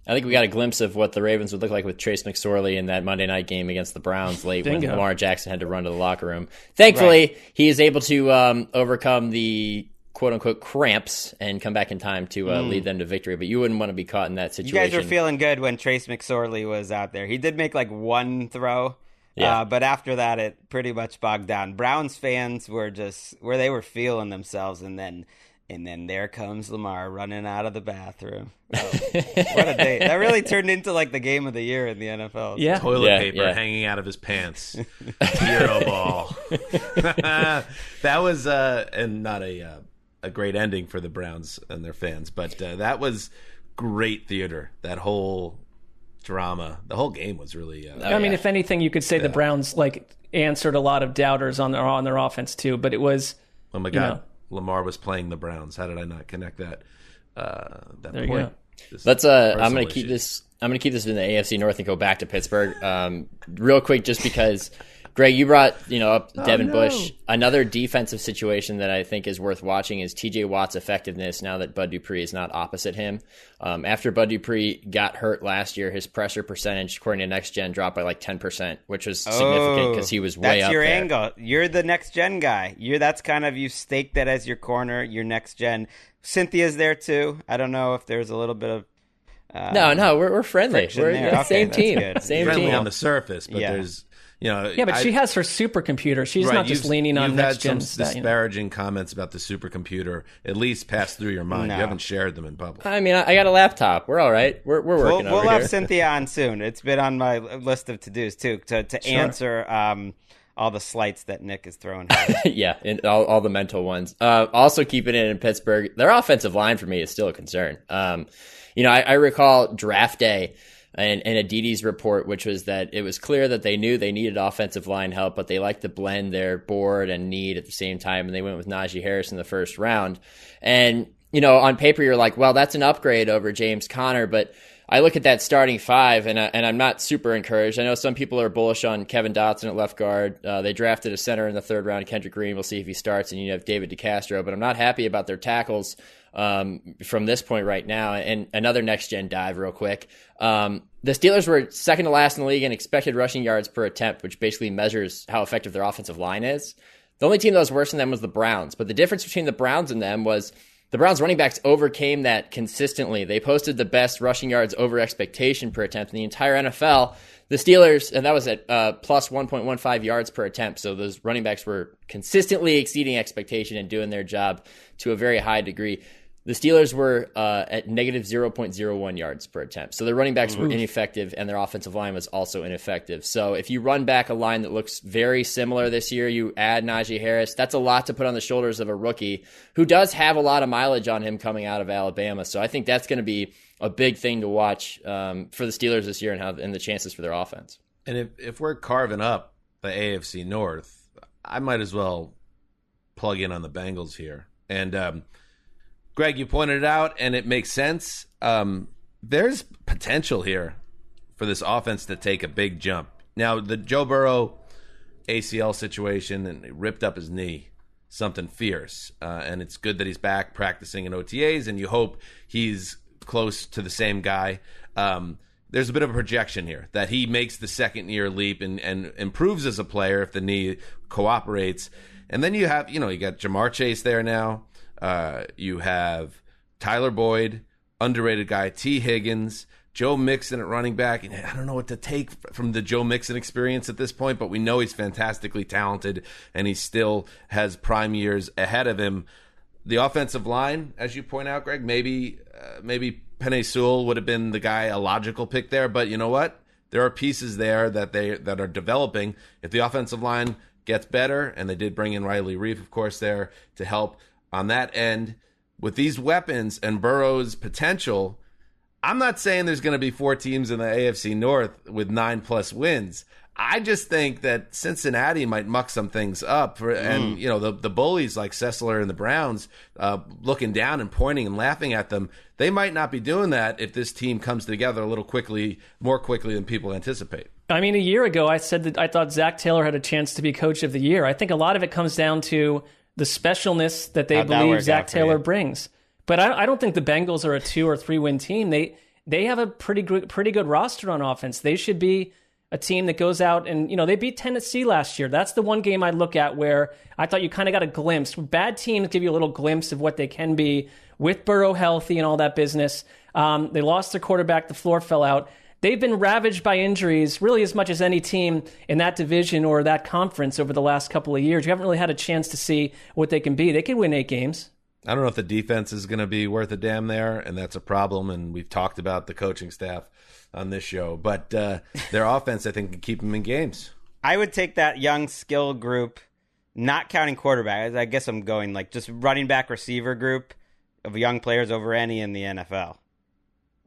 I think we got a glimpse of what the Ravens would look like with Trace McSorley in that Monday night game against the Browns late when Lamar Jackson had to run to the locker room. Thankfully, he is able to overcome the quote-unquote cramps and come back in time to lead them to victory. But you wouldn't want to be caught in that situation. You guys were feeling good when Trace McSorley was out there. He did make like one throw, but after that, it pretty much bogged down. Browns fans were just where they were feeling themselves, and then there comes Lamar running out of the bathroom. Oh, what a day. That really turned into like the game of the year in the NFL. Yeah. Toilet paper hanging out of his pants. Hero ball. That was and not a great ending for the Browns and their fans, but that was great theater. That whole drama. The whole game was really I mean, if anything, you could say the Browns like answered a lot of doubters on their offense too, but it was oh my God. Lamar was playing the Browns. How did I not connect that? That there point. Let's. I'm going to keep this. I'm going to keep this in the AFC North and go back to Pittsburgh, real quick, just because. Greg, you brought up Devin Bush. Another defensive situation that I think is worth watching is T.J. Watt's effectiveness now that Bud Dupree is not opposite him. After Bud Dupree got hurt last year, his pressure percentage, according to Next Gen, dropped by like 10%, which was significant because he was way up there. That's your angle. You're the Next Gen guy. That's kind of, you stake that as your corner, your Next Gen. Cynthia's there too. I don't know if there's a little bit of no, we're friendly. We're the same team. Same friendly team on the surface, but there's but she has her supercomputer. She's not just leaning on Next Gen. You've had some disparaging comments about the supercomputer at least pass through your mind. No. You haven't shared them in public. I mean, I got a laptop. We're all right. We're working over here. We'll have Cynthia on soon. It's been on my list of to-dos too, to answer all the slights that Nick is throwing. Yeah, and all the mental ones. Also keeping it in Pittsburgh, their offensive line for me is still a concern. I recall draft day and Aditi's report, which was that it was clear that they knew they needed offensive line help, but they liked to blend their board and need at the same time, and they went with Najee Harris in the first round. And, on paper, you're like, well, that's an upgrade over James Conner, but I look at that starting five, and I'm not super encouraged. I know some people are bullish on Kevin Dotson at left guard. They drafted a center in the third round, Kendrick Green. We'll see if he starts, and you have David DeCastro, but I'm not happy about their tackles from this point right now. And another next-gen dive real quick. The Steelers were second to last in the league in expected rushing yards per attempt, which basically measures how effective their offensive line is. The only team that was worse than them was the Browns, but the difference between the Browns and them was the Browns running backs overcame that consistently. They posted the best rushing yards over expectation per attempt in the entire NFL. The Steelers, and that was at plus 1.15 yards per attempt. So those running backs were consistently exceeding expectation and doing their job to a very high degree. The Steelers were at negative 0.01 yards per attempt. So their running backs were ineffective, and their offensive line was also ineffective. So if you run back a line that looks very similar this year, you add Najee Harris, that's a lot to put on the shoulders of a rookie who does have a lot of mileage on him coming out of Alabama. So I think that's going to be a big thing to watch for the Steelers this year and the chances for their offense. And if we're carving up the AFC North, I might as well plug in on the Bengals here. And Greg, you pointed it out, and it makes sense. There's potential here for this offense to take a big jump. Now, the Joe Burrow ACL situation, and he ripped up his knee, something fierce. And it's good that he's back practicing in OTAs, and you hope he's close to the same guy. There's a bit of a projection here that he makes the second-year leap and improves as a player if the knee cooperates. And then you have, you got Jamar Chase there now. You have Tyler Boyd, underrated guy, T. Higgins, Joe Mixon at running back. And I don't know what to take from the Joe Mixon experience at this point, but we know he's fantastically talented, and he still has prime years ahead of him. The offensive line, as you point out, Greg, maybe Penei Sewell would have been the guy, a logical pick there. But you know what? There are pieces there that are developing. If the offensive line gets better, and they did bring in Riley Reef, of course, there to help on that end, with these weapons and Burrow's potential, I'm not saying there's going to be 4 teams in the AFC North with 9+ wins. I just think that Cincinnati might muck some things up. And, the bullies like Sessler and the Browns looking down and pointing and laughing at them, they might not be doing that if this team comes together a little more quickly than people anticipate. I mean, a year ago, I said that I thought Zach Taylor had a chance to be coach of the year. I think a lot of it comes down to the specialness that they believe Zach Taylor brings. But I don't think the Bengals are a 2 or 3 win team. They have a pretty good roster on offense. They should be a team that goes out and, they beat Tennessee last year. That's the one game I look at where I thought you kind of got a glimpse. Bad teams give you a little glimpse of what they can be with Burrow healthy and all that business. They lost their quarterback. The floor fell out. They've been ravaged by injuries really as much as any team in that division or that conference over the last couple of years. You haven't really had a chance to see what they can be. They could win 8 games. I don't know if the defense is going to be worth a damn there, and that's a problem. And we've talked about the coaching staff on this show. But their offense, I think, can keep them in games. I would take that young skill group, not counting quarterbacks. I guess I'm going just running back receiver group of young players over any in the NFL.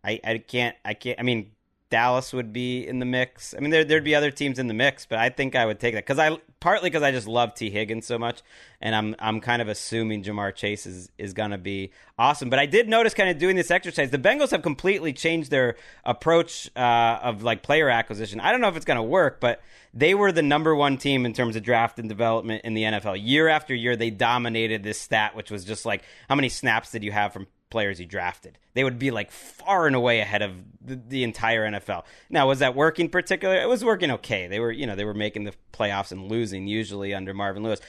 I can't. I mean, Dallas would be in the mix. I mean, there'd be other teams in the mix, but I think I would take that partly because I just love T. Higgins so much, and I'm kind of assuming Jamar Chase is going to be awesome. But I did notice kind of doing this exercise, the Bengals have completely changed their approach of player acquisition. I don't know if it's going to work, but they were the number 1 team in terms of draft and development in the NFL. Year after year, they dominated this stat, which was just how many snaps did you have from players you drafted? They would be far and away ahead of the entire NFL. Now, was that working particularly? It was working okay. They were making the playoffs and losing usually under Marvin Lewis.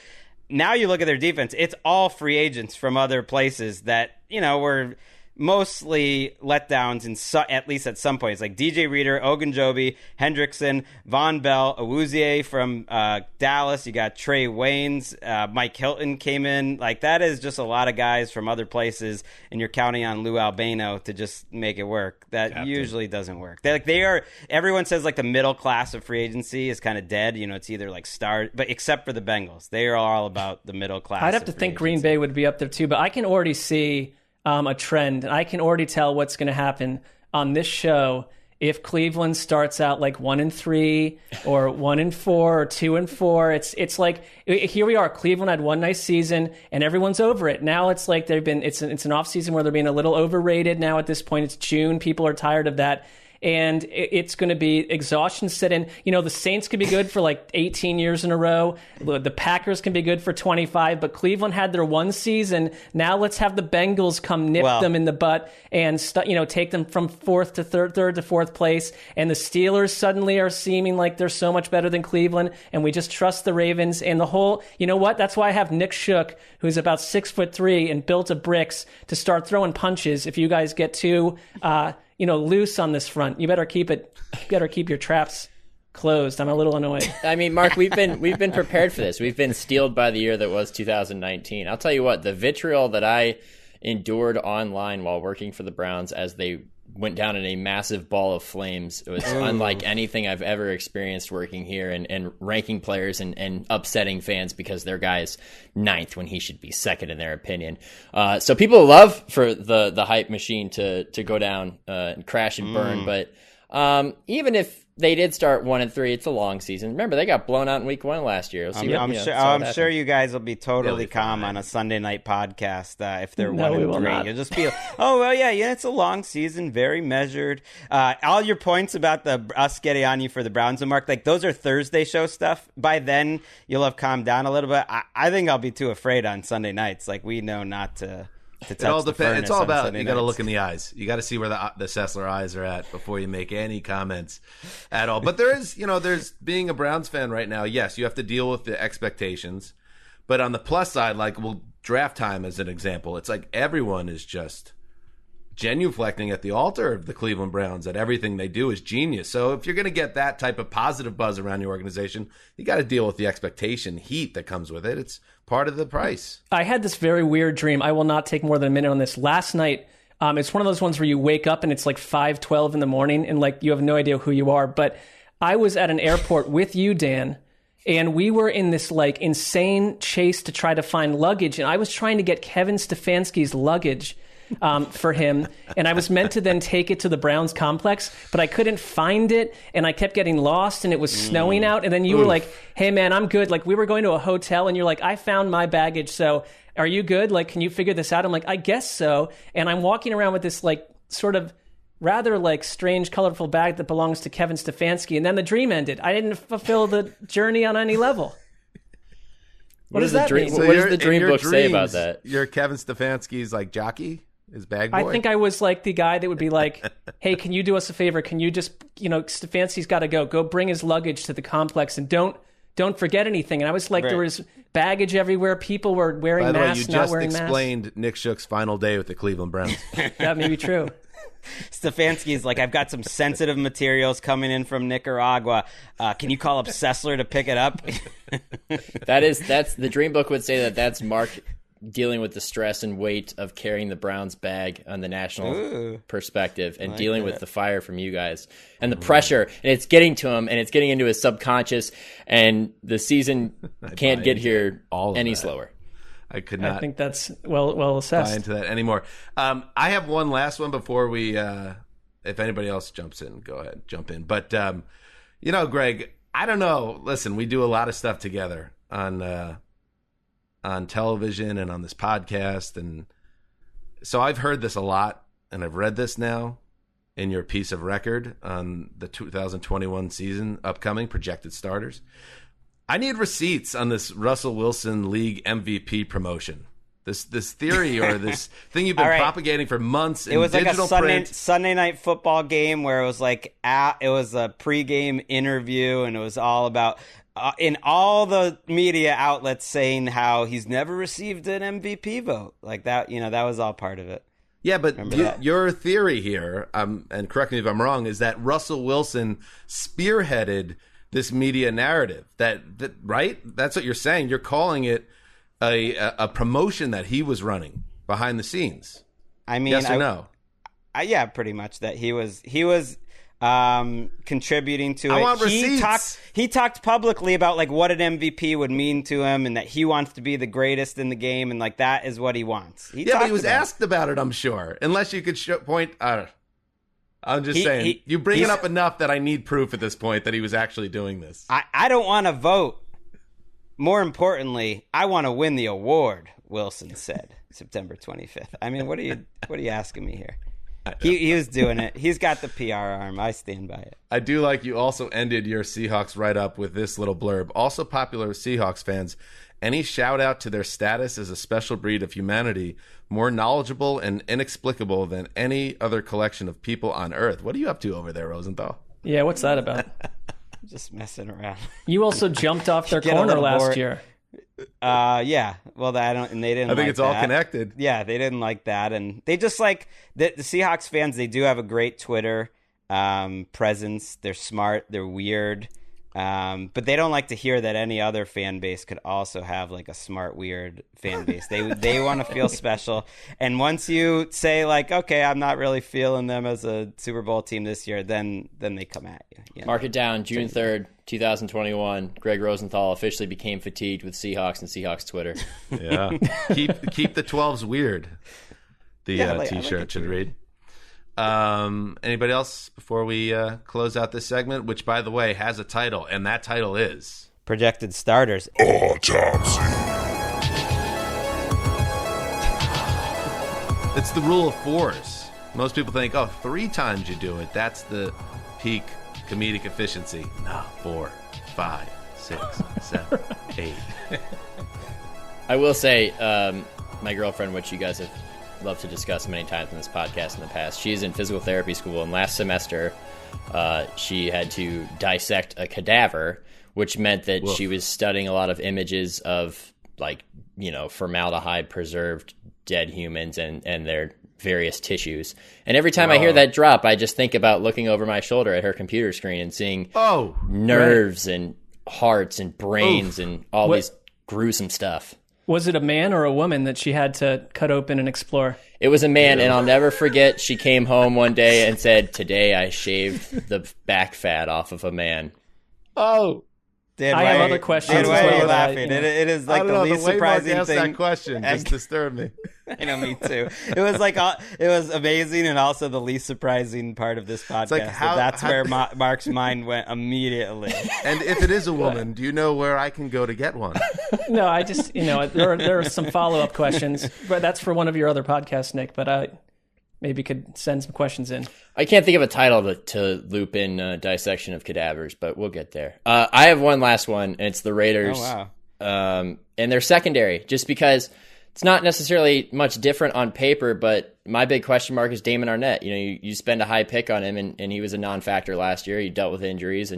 Now you look at their defense, it's all free agents from other places that, were mostly letdowns at least at some points, like DJ Reader, Ogunjobi, Hendrickson, Von Bell, Awuzie from Dallas. You got Trey Waynes, Mike Hilton came in. That is just a lot of guys from other places, and you're counting on Lou Albano to just make it work. That usually doesn't work. Everyone says the middle class of free agency is kind of dead. It's either star, but except for the Bengals, they are all about the middle class. I'd have to think Green Bay would be up there too, but I can already see a trend, and I can already tell what's going to happen on this show if Cleveland starts out 1-3 or 1-4 or 2-4. It's here we are. Cleveland had one nice season, and everyone's over it. Now it's it's an off season where they're being a little overrated. Now at this point, it's June. People are tired of that. And it's going to be exhaustion set in. The Saints could be good for 18 years in a row. The Packers can be good for 25. But Cleveland had their one season. Now let's have the Bengals come nip them in the butt and take them from third to fourth place. And the Steelers suddenly are seeming like they're so much better than Cleveland. And we just trust the Ravens and the whole. You know what? That's why I have Nick Shook, who's about 6'3" and built of bricks, to start throwing punches if you guys get too loose on this front. You better keep your traps closed. I'm a little annoyed. I mean, Mark, we've been prepared for this. We've been steeled by the year that was 2019. I'll tell you what, the vitriol that I endured online while working for the Browns as they went down in a massive ball of flames, it was unlike anything I've ever experienced working here and ranking players and upsetting fans because their guy's ninth when he should be second in their opinion. So people love for the hype machine to go down and crash and burn. But even if they did start 1-3, it's a long season. Remember, they got blown out in week 1 last year. I'm sure you guys will be totally calm on a Sunday night podcast if they're 1-3. You'll just be, it's a long season, very measured. All your points about us getting on you for the Browns and Mark, those are Thursday show stuff. By then, you'll have calmed down a little bit. I think I'll be too afraid on Sunday nights. We know not to. It all depends. It's all about you got to look in the eyes. You got to see where the Sessler eyes are at before you make any comments at all. But there's being a Browns fan right now. Yes, you have to deal with the expectations. But on the plus side, draft time as an example, it's everyone is just genuflecting at the altar of the Cleveland Browns, that everything they do is genius. So if you're going to get that type of positive buzz around your organization, you got to deal with the expectation heat that comes with it. It's part of the price. I had this very weird dream. I will not take more than a minute on this. Last night, it's one of those ones where you wake up and it's 5:12 in the morning and you have no idea who you are. But I was at an airport with you, Dan, and we were in this insane chase to try to find luggage. And I was trying to get Kevin Stefanski's luggage for him, and I was meant to then take it to the Browns complex, but I couldn't find it, and I kept getting lost, and it was snowing out, and then you were like, hey man, I'm good. We were going to a hotel, and you're like, I found my baggage, so are you good? Can you figure this out? I'm like, I guess so. And I'm walking around with this sort of rather like strange, colorful bag that belongs to Kevin Stefanski, and then the dream ended. I didn't fulfill the journey on any level. What does that mean? What does the dream book say about that? You're Kevin Stefanski's like jockey, his bag boy? I think I was like the guy that would be like, hey, can you do us a favor? Can you just, Stefanski's got to go bring his luggage to the complex and don't forget anything. And I was like, There was baggage everywhere. People were wearing masks, not wearing masks. By the way, you just explained Nick Shook's final day with the Cleveland Browns. That may be true. Stefanski's like, I've got some sensitive materials coming in from Nicaragua. Can you call up Sessler to pick it up? That's the dream book would say that's Mark dealing with the stress and weight of carrying the Browns bag on the national perspective and dealing with the fire from you guys and the pressure, and it's getting to him and it's getting into his subconscious, and the season can't get here any slower. I could not. I think that's well assessed. Buy into that anymore. I have one last one before we. If anybody else jumps in, go ahead, jump in. But Greg, I don't know. Listen, we do a lot of stuff together on television and on this podcast, and so I've heard this a lot, and I've read this now in your piece of record on the 2021 season, upcoming projected starters. I need receipts on this Russell Wilson League MVP promotion. This theory or this thing you've been propagating for months in digital like a print. Sunday night football game where it was like it was a pregame interview, and it was all about in all the media outlets saying how he's never received an MVP vote like that. That was all part of it. Yeah, but your theory here, and correct me if I'm wrong, is that Russell Wilson spearheaded this media narrative. That right? That's what you're saying. You're calling it a promotion that he was running behind the scenes. I mean, yes or no? Yeah, pretty much that he was contributing to I it. Want receipts. He talked publicly about like what an MVP would mean to him, and that he wants to be the greatest in the game, and like that is what he wants. But he was asked about it, I'm sure. Unless you could point. I'm just saying, you bring it up enough that I need proof at this point that he was actually doing this. I don't want to vote. More importantly, I want to win the award, Wilson said, September 25th. I mean, what are you asking me here? He was doing it. He's got the PR arm. I stand by it. I do like you also ended your Seahawks write-up with this little blurb. Also popular with Seahawks fans, any shout-out to their status as a special breed of humanity, more knowledgeable and inexplicable than any other collection of people on Earth. What are you up to over there, Rosenthal? Yeah, what's that about? Just messing around. You also jumped off their corner last year. Yeah. Well, and they didn't. I think it's all connected. Yeah, they didn't like that, and they just like the Seahawks fans. They do have a great Twitter presence. They're smart. They're weird. But they don't like to hear that any other fan base could also have like a smart, weird fan base. They want to feel special. And once you say like, okay, I'm not really feeling them as a Super Bowl team this year, then they come at you. Mark it down, June 3rd, 2021. Greg Rosenthal officially became fatigued with Seahawks and Seahawks Twitter. Yeah, keep the 12s weird. The T-shirt should read. Anybody else before we close out this segment, which by the way has a title, and that title is Projected Starters. Autopsy. It's the rule of fours. Most people think, 3 times you do it, that's the peak comedic efficiency. No, 4, 5, 6, 7, 8. I will say, my girlfriend, which you guys have loved to discuss many times in this podcast in the past, she's in physical therapy school, and last semester she had to dissect a cadaver, which meant that she was studying a lot of images of formaldehyde preserved dead humans and their various tissues. And every time I hear that drop, I just think about looking over my shoulder at her computer screen and seeing nerves and hearts and brains and all these gruesome stuff. Was it a man or a woman that she had to cut open and explore? It was a man, and I'll never forget, she came home one day and said, "Today I shaved the back fat off of a man." Oh. Dan, I have other questions. Dan, why are you laughing? It is like the least surprising thing. That question just disturbed me. I know, me too. It was like it was amazing, and also the least surprising part of this podcast. Like that's where Mark's mind went immediately. And if it is a woman, do you know where I can go to get one? No, I just there are some follow-up questions, but that's for one of your other podcasts, Nick. But maybe could send some questions in. I can't think of a title to loop in dissection of cadavers, but we'll get there. I have one last one, and it's the Raiders. Oh, wow. And their secondary, just because it's not necessarily much different on paper, but my big question mark is Damon Arnett. You spend a high pick on him, and he was a non-factor last year. He dealt with injuries,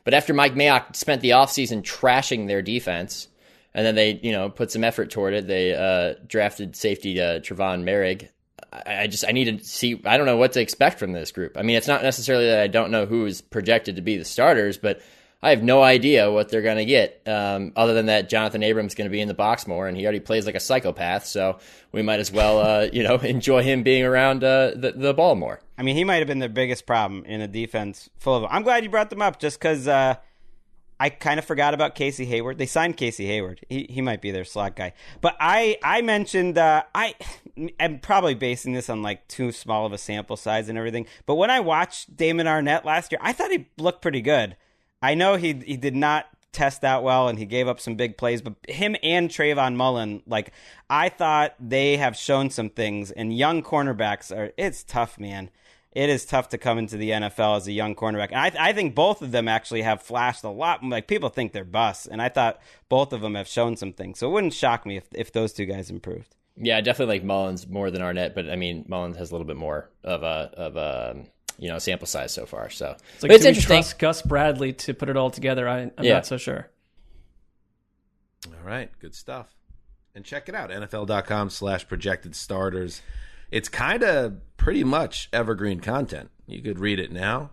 but after Mike Mayock spent the offseason trashing their defense, and then they put some effort toward it, they drafted safety Trevon Merrick. I need to see. I don't know what to expect from this group. I mean, it's not necessarily that I don't know who is projected to be the starters, but I have no idea what they're going to get, other than that Jonathan Abrams is going to be in the box more, and he already plays like a psychopath, so we might as well, enjoy him being around the ball more. I mean, he might have been their biggest problem in a defense full of them. I'm glad you brought them up, just because I kind of forgot about Casey Hayward. They signed Casey Hayward. He might be their slot guy. But I mentioned, I'm probably basing this on like too small of a sample size and everything, but when I watched Damon Arnett last year, I thought he looked pretty good. I know he did not test out well, and he gave up some big plays, but him and Trayvon Mullen, like, I thought they have shown some things, and young cornerbacks it's tough, man. It is tough to come into the NFL as a young cornerback. And I think both of them actually have flashed a lot. Like, people think they're busts, and I thought both of them have shown some things. So it wouldn't shock me if those two guys improved. Yeah, I definitely like Mullins more than Arnett, but I mean, Mullins has a little bit more of a sample size so far. So it's like, but it's do we interesting. trust Gus Bradley to put it all together? I'm not so sure. All right, good stuff. And check it out, NFL.com/projected starters. It's kind of pretty much evergreen content. You could read it now.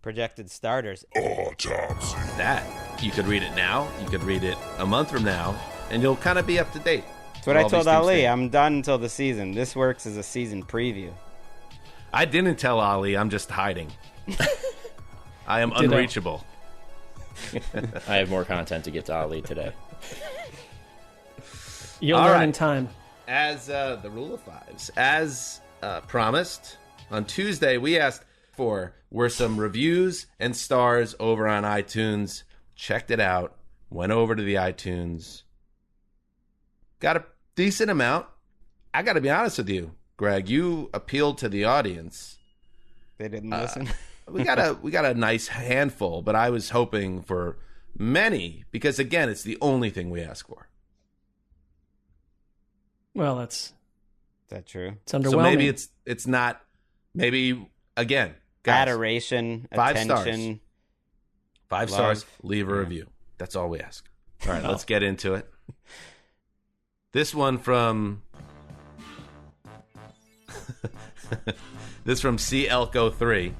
Projected starters. Autopsy. That. You could read it now. You could read it a month from now, and you'll kind of be up to date. That's what I told Ali. I'm done until the season. This works as a season preview. I didn't tell Ali. I'm just hiding. I am unreachable. I have more content to get to Ali today. You'll learn in time. As the rule of fives, as promised, on Tuesday we asked for some reviews and stars over on iTunes. Checked it out. Went over to the iTunes. Got a decent amount. I got to be honest with you, Greg. You appealed to the audience. They didn't listen. we got a nice handful, but I was hoping for many because, again, it's the only thing we ask for. Well, is that true? It's underwhelming. So maybe it's not. Maybe again, guys, adoration, 5 attention, stars. 5 love. stars. Leave a review. That's all we ask. All right, let's get into it. This one from C Elko 3.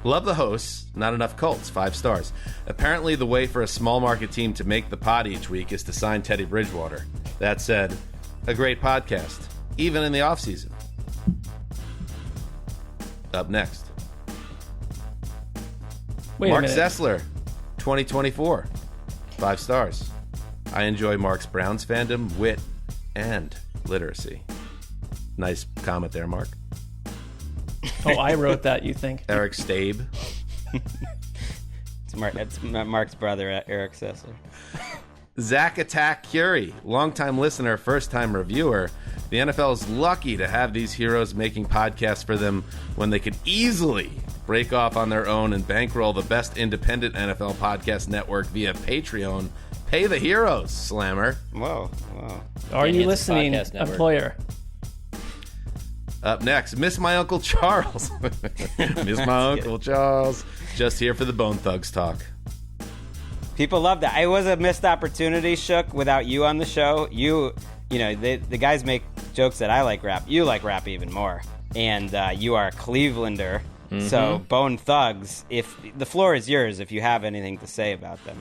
Love the hosts, not enough Colts, 5 stars. Apparently the way for a small market team to make the pod each week is to sign Teddy Bridgewater. That said, a great podcast, even in the offseason. Up next. Mark Sessler, 2024, 5 stars. I enjoy Mark's Browns fandom, wit, and literacy. Nice comment there, Mark. Oh, I wrote that, you think? Eric Stabe. It's Mark's brother, Eric Sessler. Zach Attack Curie, longtime listener, first-time reviewer. The NFL is lucky to have these heroes making podcasts for them when they could easily break off on their own and bankroll the best independent NFL podcast network via Patreon. Pay the heroes, Slammer. Whoa. Are you listening, employer? Up next, Miss My Uncle Charles. Miss My Uncle Charles. Just here for the Bone Thugs talk. People love that. It was a missed opportunity, Shook, without you on the show. The guys make jokes that I like rap. You like rap even more. And you are a Clevelander. Mm-hmm. So, Bone Thugs, if the floor is yours if you have anything to say about them.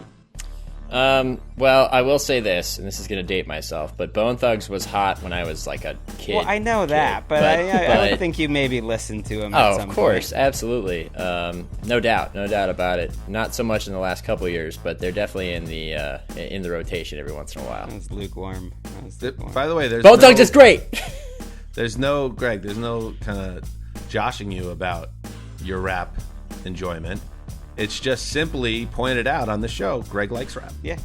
Well, I will say this, and this is going to date myself, but Bone Thugs was hot when I was like a kid. Well, I know that, but I would think you maybe listened to him at some of course, point. Absolutely. No doubt about it. Not so much in the last couple of years, but they're definitely in the rotation every once in a while. That was lukewarm. By the way, there's Bone Thugs is great! There's no kind of joshing you about your rap enjoyment. It's just simply pointed out on the show, Greg likes rap. Yeah.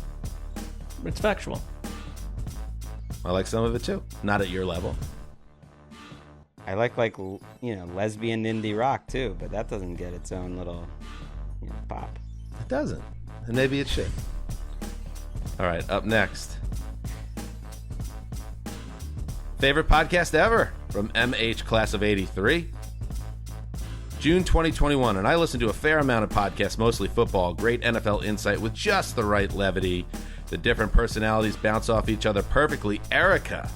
It's factual. I like some of it too. Not at your level. I like lesbian indie rock too, but that doesn't get its own little pop. It doesn't, and maybe it should. All right, up next. Favorite podcast ever from MH Class of 83. June 2021, and I listen to a fair amount of podcasts, mostly football. Great NFL insight with just the right levity. The different personalities bounce off each other perfectly. Erica.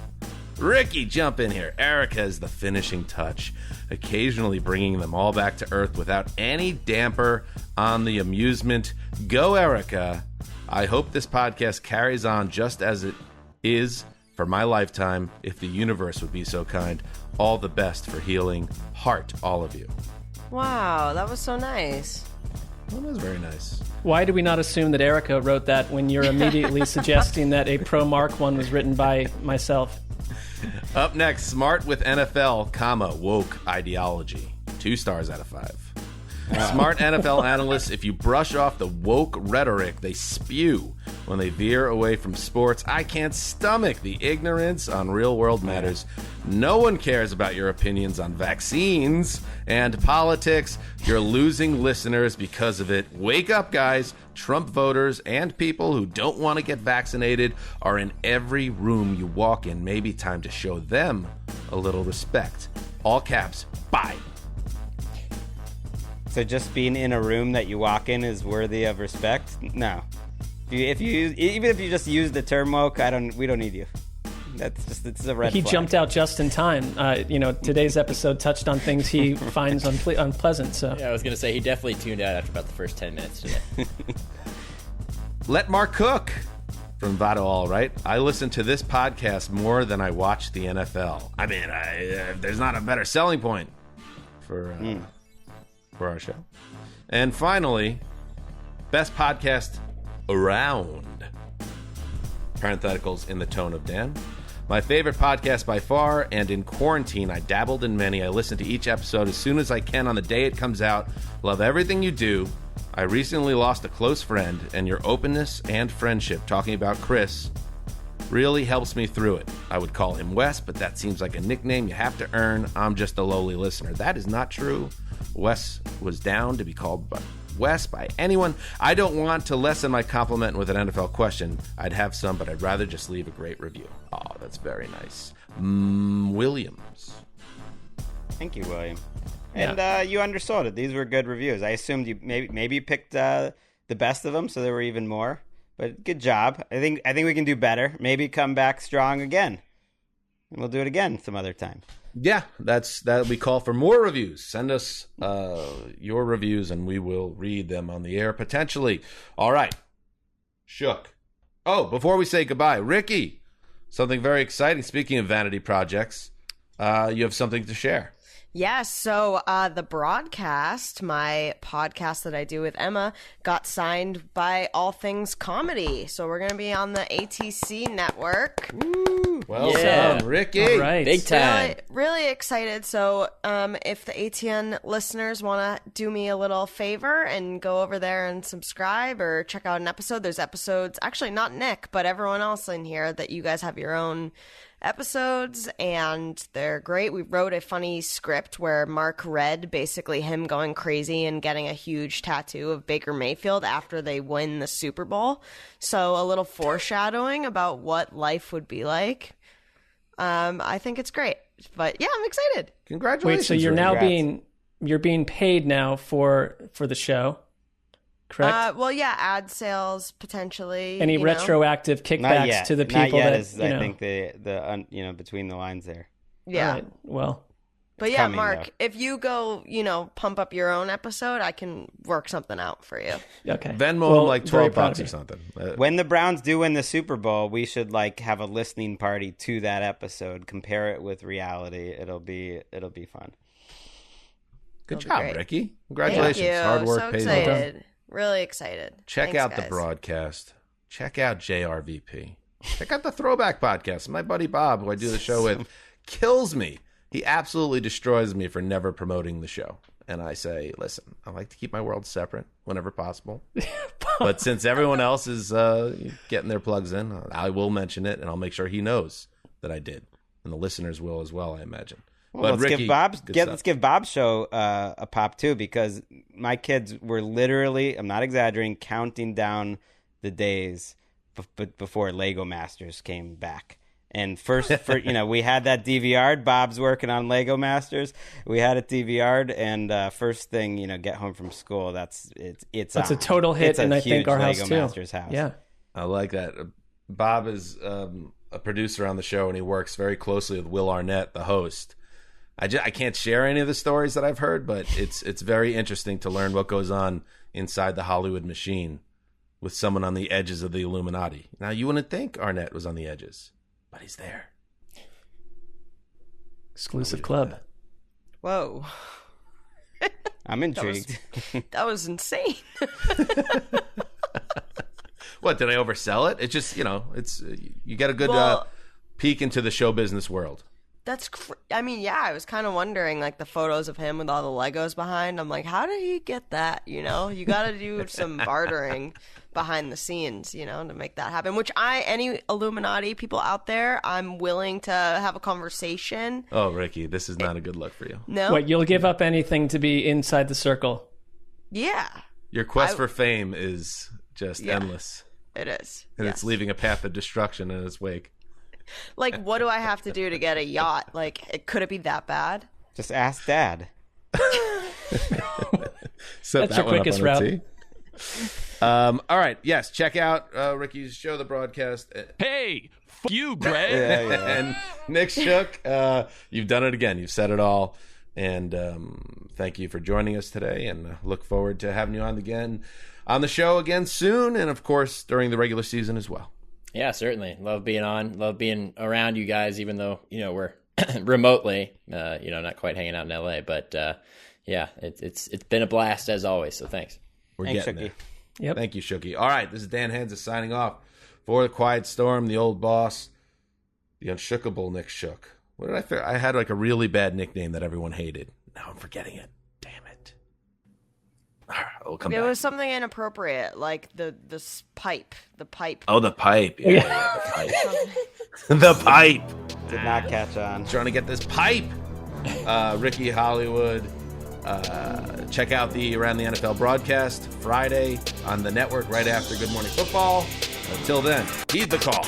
Ricky, jump in here. Erica is the finishing touch, occasionally bringing them all back to earth without any damper on the amusement. Go, Erica. I hope this podcast carries on just as it is for my lifetime, if the universe would be so kind. All the best for healing. Heart, all of you. Wow, that was so nice. Well, that was very nice. Why do we not assume that Erica wrote that when you're immediately suggesting that a Pro Mark one was written by myself? Up next, Smart with NFL, woke ideology. 2 stars out of 5. Smart NFL analysts, if you brush off the woke rhetoric they spew when they veer away from sports, I can't stomach the ignorance on real-world matters. No one cares about your opinions on vaccines and politics. You're losing listeners because of it. Wake up, guys. Trump voters and people who don't want to get vaccinated are in every room you walk in. Maybe time to show them a little respect. All caps. Bye. So just being in a room that you walk in is worthy of respect? No. If you even if you just use the term woke, we don't need you. It's a red flag. He jumped out just in time. Today's episode touched on things he finds unpleasant. So yeah, I was gonna say he definitely tuned out after about the first 10 minutes today. Let Mark cook from Vado All Right. I listen to this podcast more than I watch the NFL. I mean, there's not a better selling point for our show. And finally, best podcast around. Parentheticals in the tone of Dan. My favorite podcast by far, and in quarantine, I dabbled in many. I listen to each episode as soon as I can on the day it comes out. Love everything you do. I recently lost a close friend, and your openness and friendship, talking about Chris, really helps me through it. I would call him Wes, but that seems like a nickname you have to earn. I'm just a lowly listener. That is not true. Wes was down to be called Wes by anyone. I don't want to lessen my compliment with an NFL question. I'd have some, but I'd rather just leave a great review. Oh, that's very nice. Williams. Thank you, William. And you undersold it. These were good reviews. I assumed you maybe you picked the best of them, so there were even more. But good job. I think we can do better. Maybe come back strong again. And we'll do it again some other time. Yeah, that we call for more reviews. Send us your reviews, and we will read them on the air potentially. All right, Shook. Oh, before we say goodbye, Ricky, something very exciting. Speaking of vanity projects, you have something to share. Yes, so the broadcast, my podcast that I do with Emma, got signed by All Things Comedy. So we're going to be on the ATC network. Woo. Well done, Ricky. All right. Big time. Really excited. So if the ATN listeners want to do me a little favor and go over there and subscribe or check out an episode, there's episodes, actually not Nick, but everyone else in here that you guys have your own episodes, and they're great. We wrote a funny script where Mark read basically him going crazy and getting a huge tattoo of Baker Mayfield after they win the Super Bowl. So a little foreshadowing about what life would be like. I think it's great. But yeah, I'm excited. Congratulations. Wait, so you're now being paid now for the show, correct? Well, yeah, ad sales potentially. Any retroactive kickbacks to the people Not yet that is, I think the between the lines there. Yeah. All right, well, but yeah, coming, Mark, though. if you go, pump up your own episode, I can work something out for you. okay. Venmo him like very $12 proud of or you. something. When the Browns do win the Super Bowl, we should have a listening party to that episode. Compare it with reality. It'll be fun. Good That'll be job, great. Ricky. Congratulations. Thank you. Hard work So pays off. excited. Really excited. Check Thanks, out the guys. broadcast. Check out JRVP. Check out the Throwback Podcast. My buddy Bob, who I do the show with, kills me. He absolutely destroys me for never promoting the show. And I say, listen, I like to keep my world separate whenever possible. But since everyone else is getting their plugs in, I will mention it, and I'll make sure he knows that I did. And the listeners will as well, I imagine. Well, let's Ricky, give Bob's show a pop too, because my kids were literally, I'm not exaggerating, counting down the days before Lego Masters came back. And we had that DVR'd. Bob's working on Lego Masters. We had it DVR'd, and first thing, get home from school, that's a total hit, and I think our Lego house too. Masters house. Yeah, I like that. Bob is a producer on the show, and he works very closely with Will Arnett, the host. I can't share any of the stories that I've heard, but it's very interesting to learn what goes on inside the Hollywood machine with someone on the edges of the Illuminati. Now, you wouldn't think Arnett was on the edges, but he's there. Exclusive club. Whoa. I'm intrigued. That was insane. What, did I oversell it? It's just, it's you get a good peek into the show business world. I was kind of wondering, like, the photos of him with all the Legos behind. I'm like, how did he get that? You got to do some bartering behind the scenes, to make that happen. Which any Illuminati people out there, I'm willing to have a conversation. Oh, Ricky, this is not a good look for you. No? What, you'll give up anything to be inside the circle? Yeah. Your quest for fame is just endless. It is. And it's leaving a path of destruction in its wake. Like, what do I have to do to get a yacht? Like, could it be that bad? Just ask Dad. That's your quickest route. All right. Yes. Check out Ricky's show, The Broadcast. Hey, you, Greg. Yeah. And Nick Shook, you've done it again. You've said it all. And thank you for joining us today. And look forward to having you on the show again soon. And, of course, during the regular season as well. Yeah, certainly. Love being on. Love being around you guys, even though, we're remotely, not quite hanging out in LA. But, it's been a blast as always. So thanks. Thanks, getting Shooky. there. Yep. Thank you, Shooky. All right, this is Dan Henza signing off for the Quiet Storm, the old boss, the unshookable Nick Shook. What did I figure? I had like a really bad nickname that everyone hated. Now I'm forgetting it. Damn it. All right, we'll come back. It was something inappropriate, like the pipe. The pipe. Oh, the pipe. Yeah, the pipe. The pipe. Did not catch on. Trying to get this pipe. Ricky Hollywood. Check out the Around the NFL broadcast Friday on the network right after Good Morning Football. Until then, heed the call.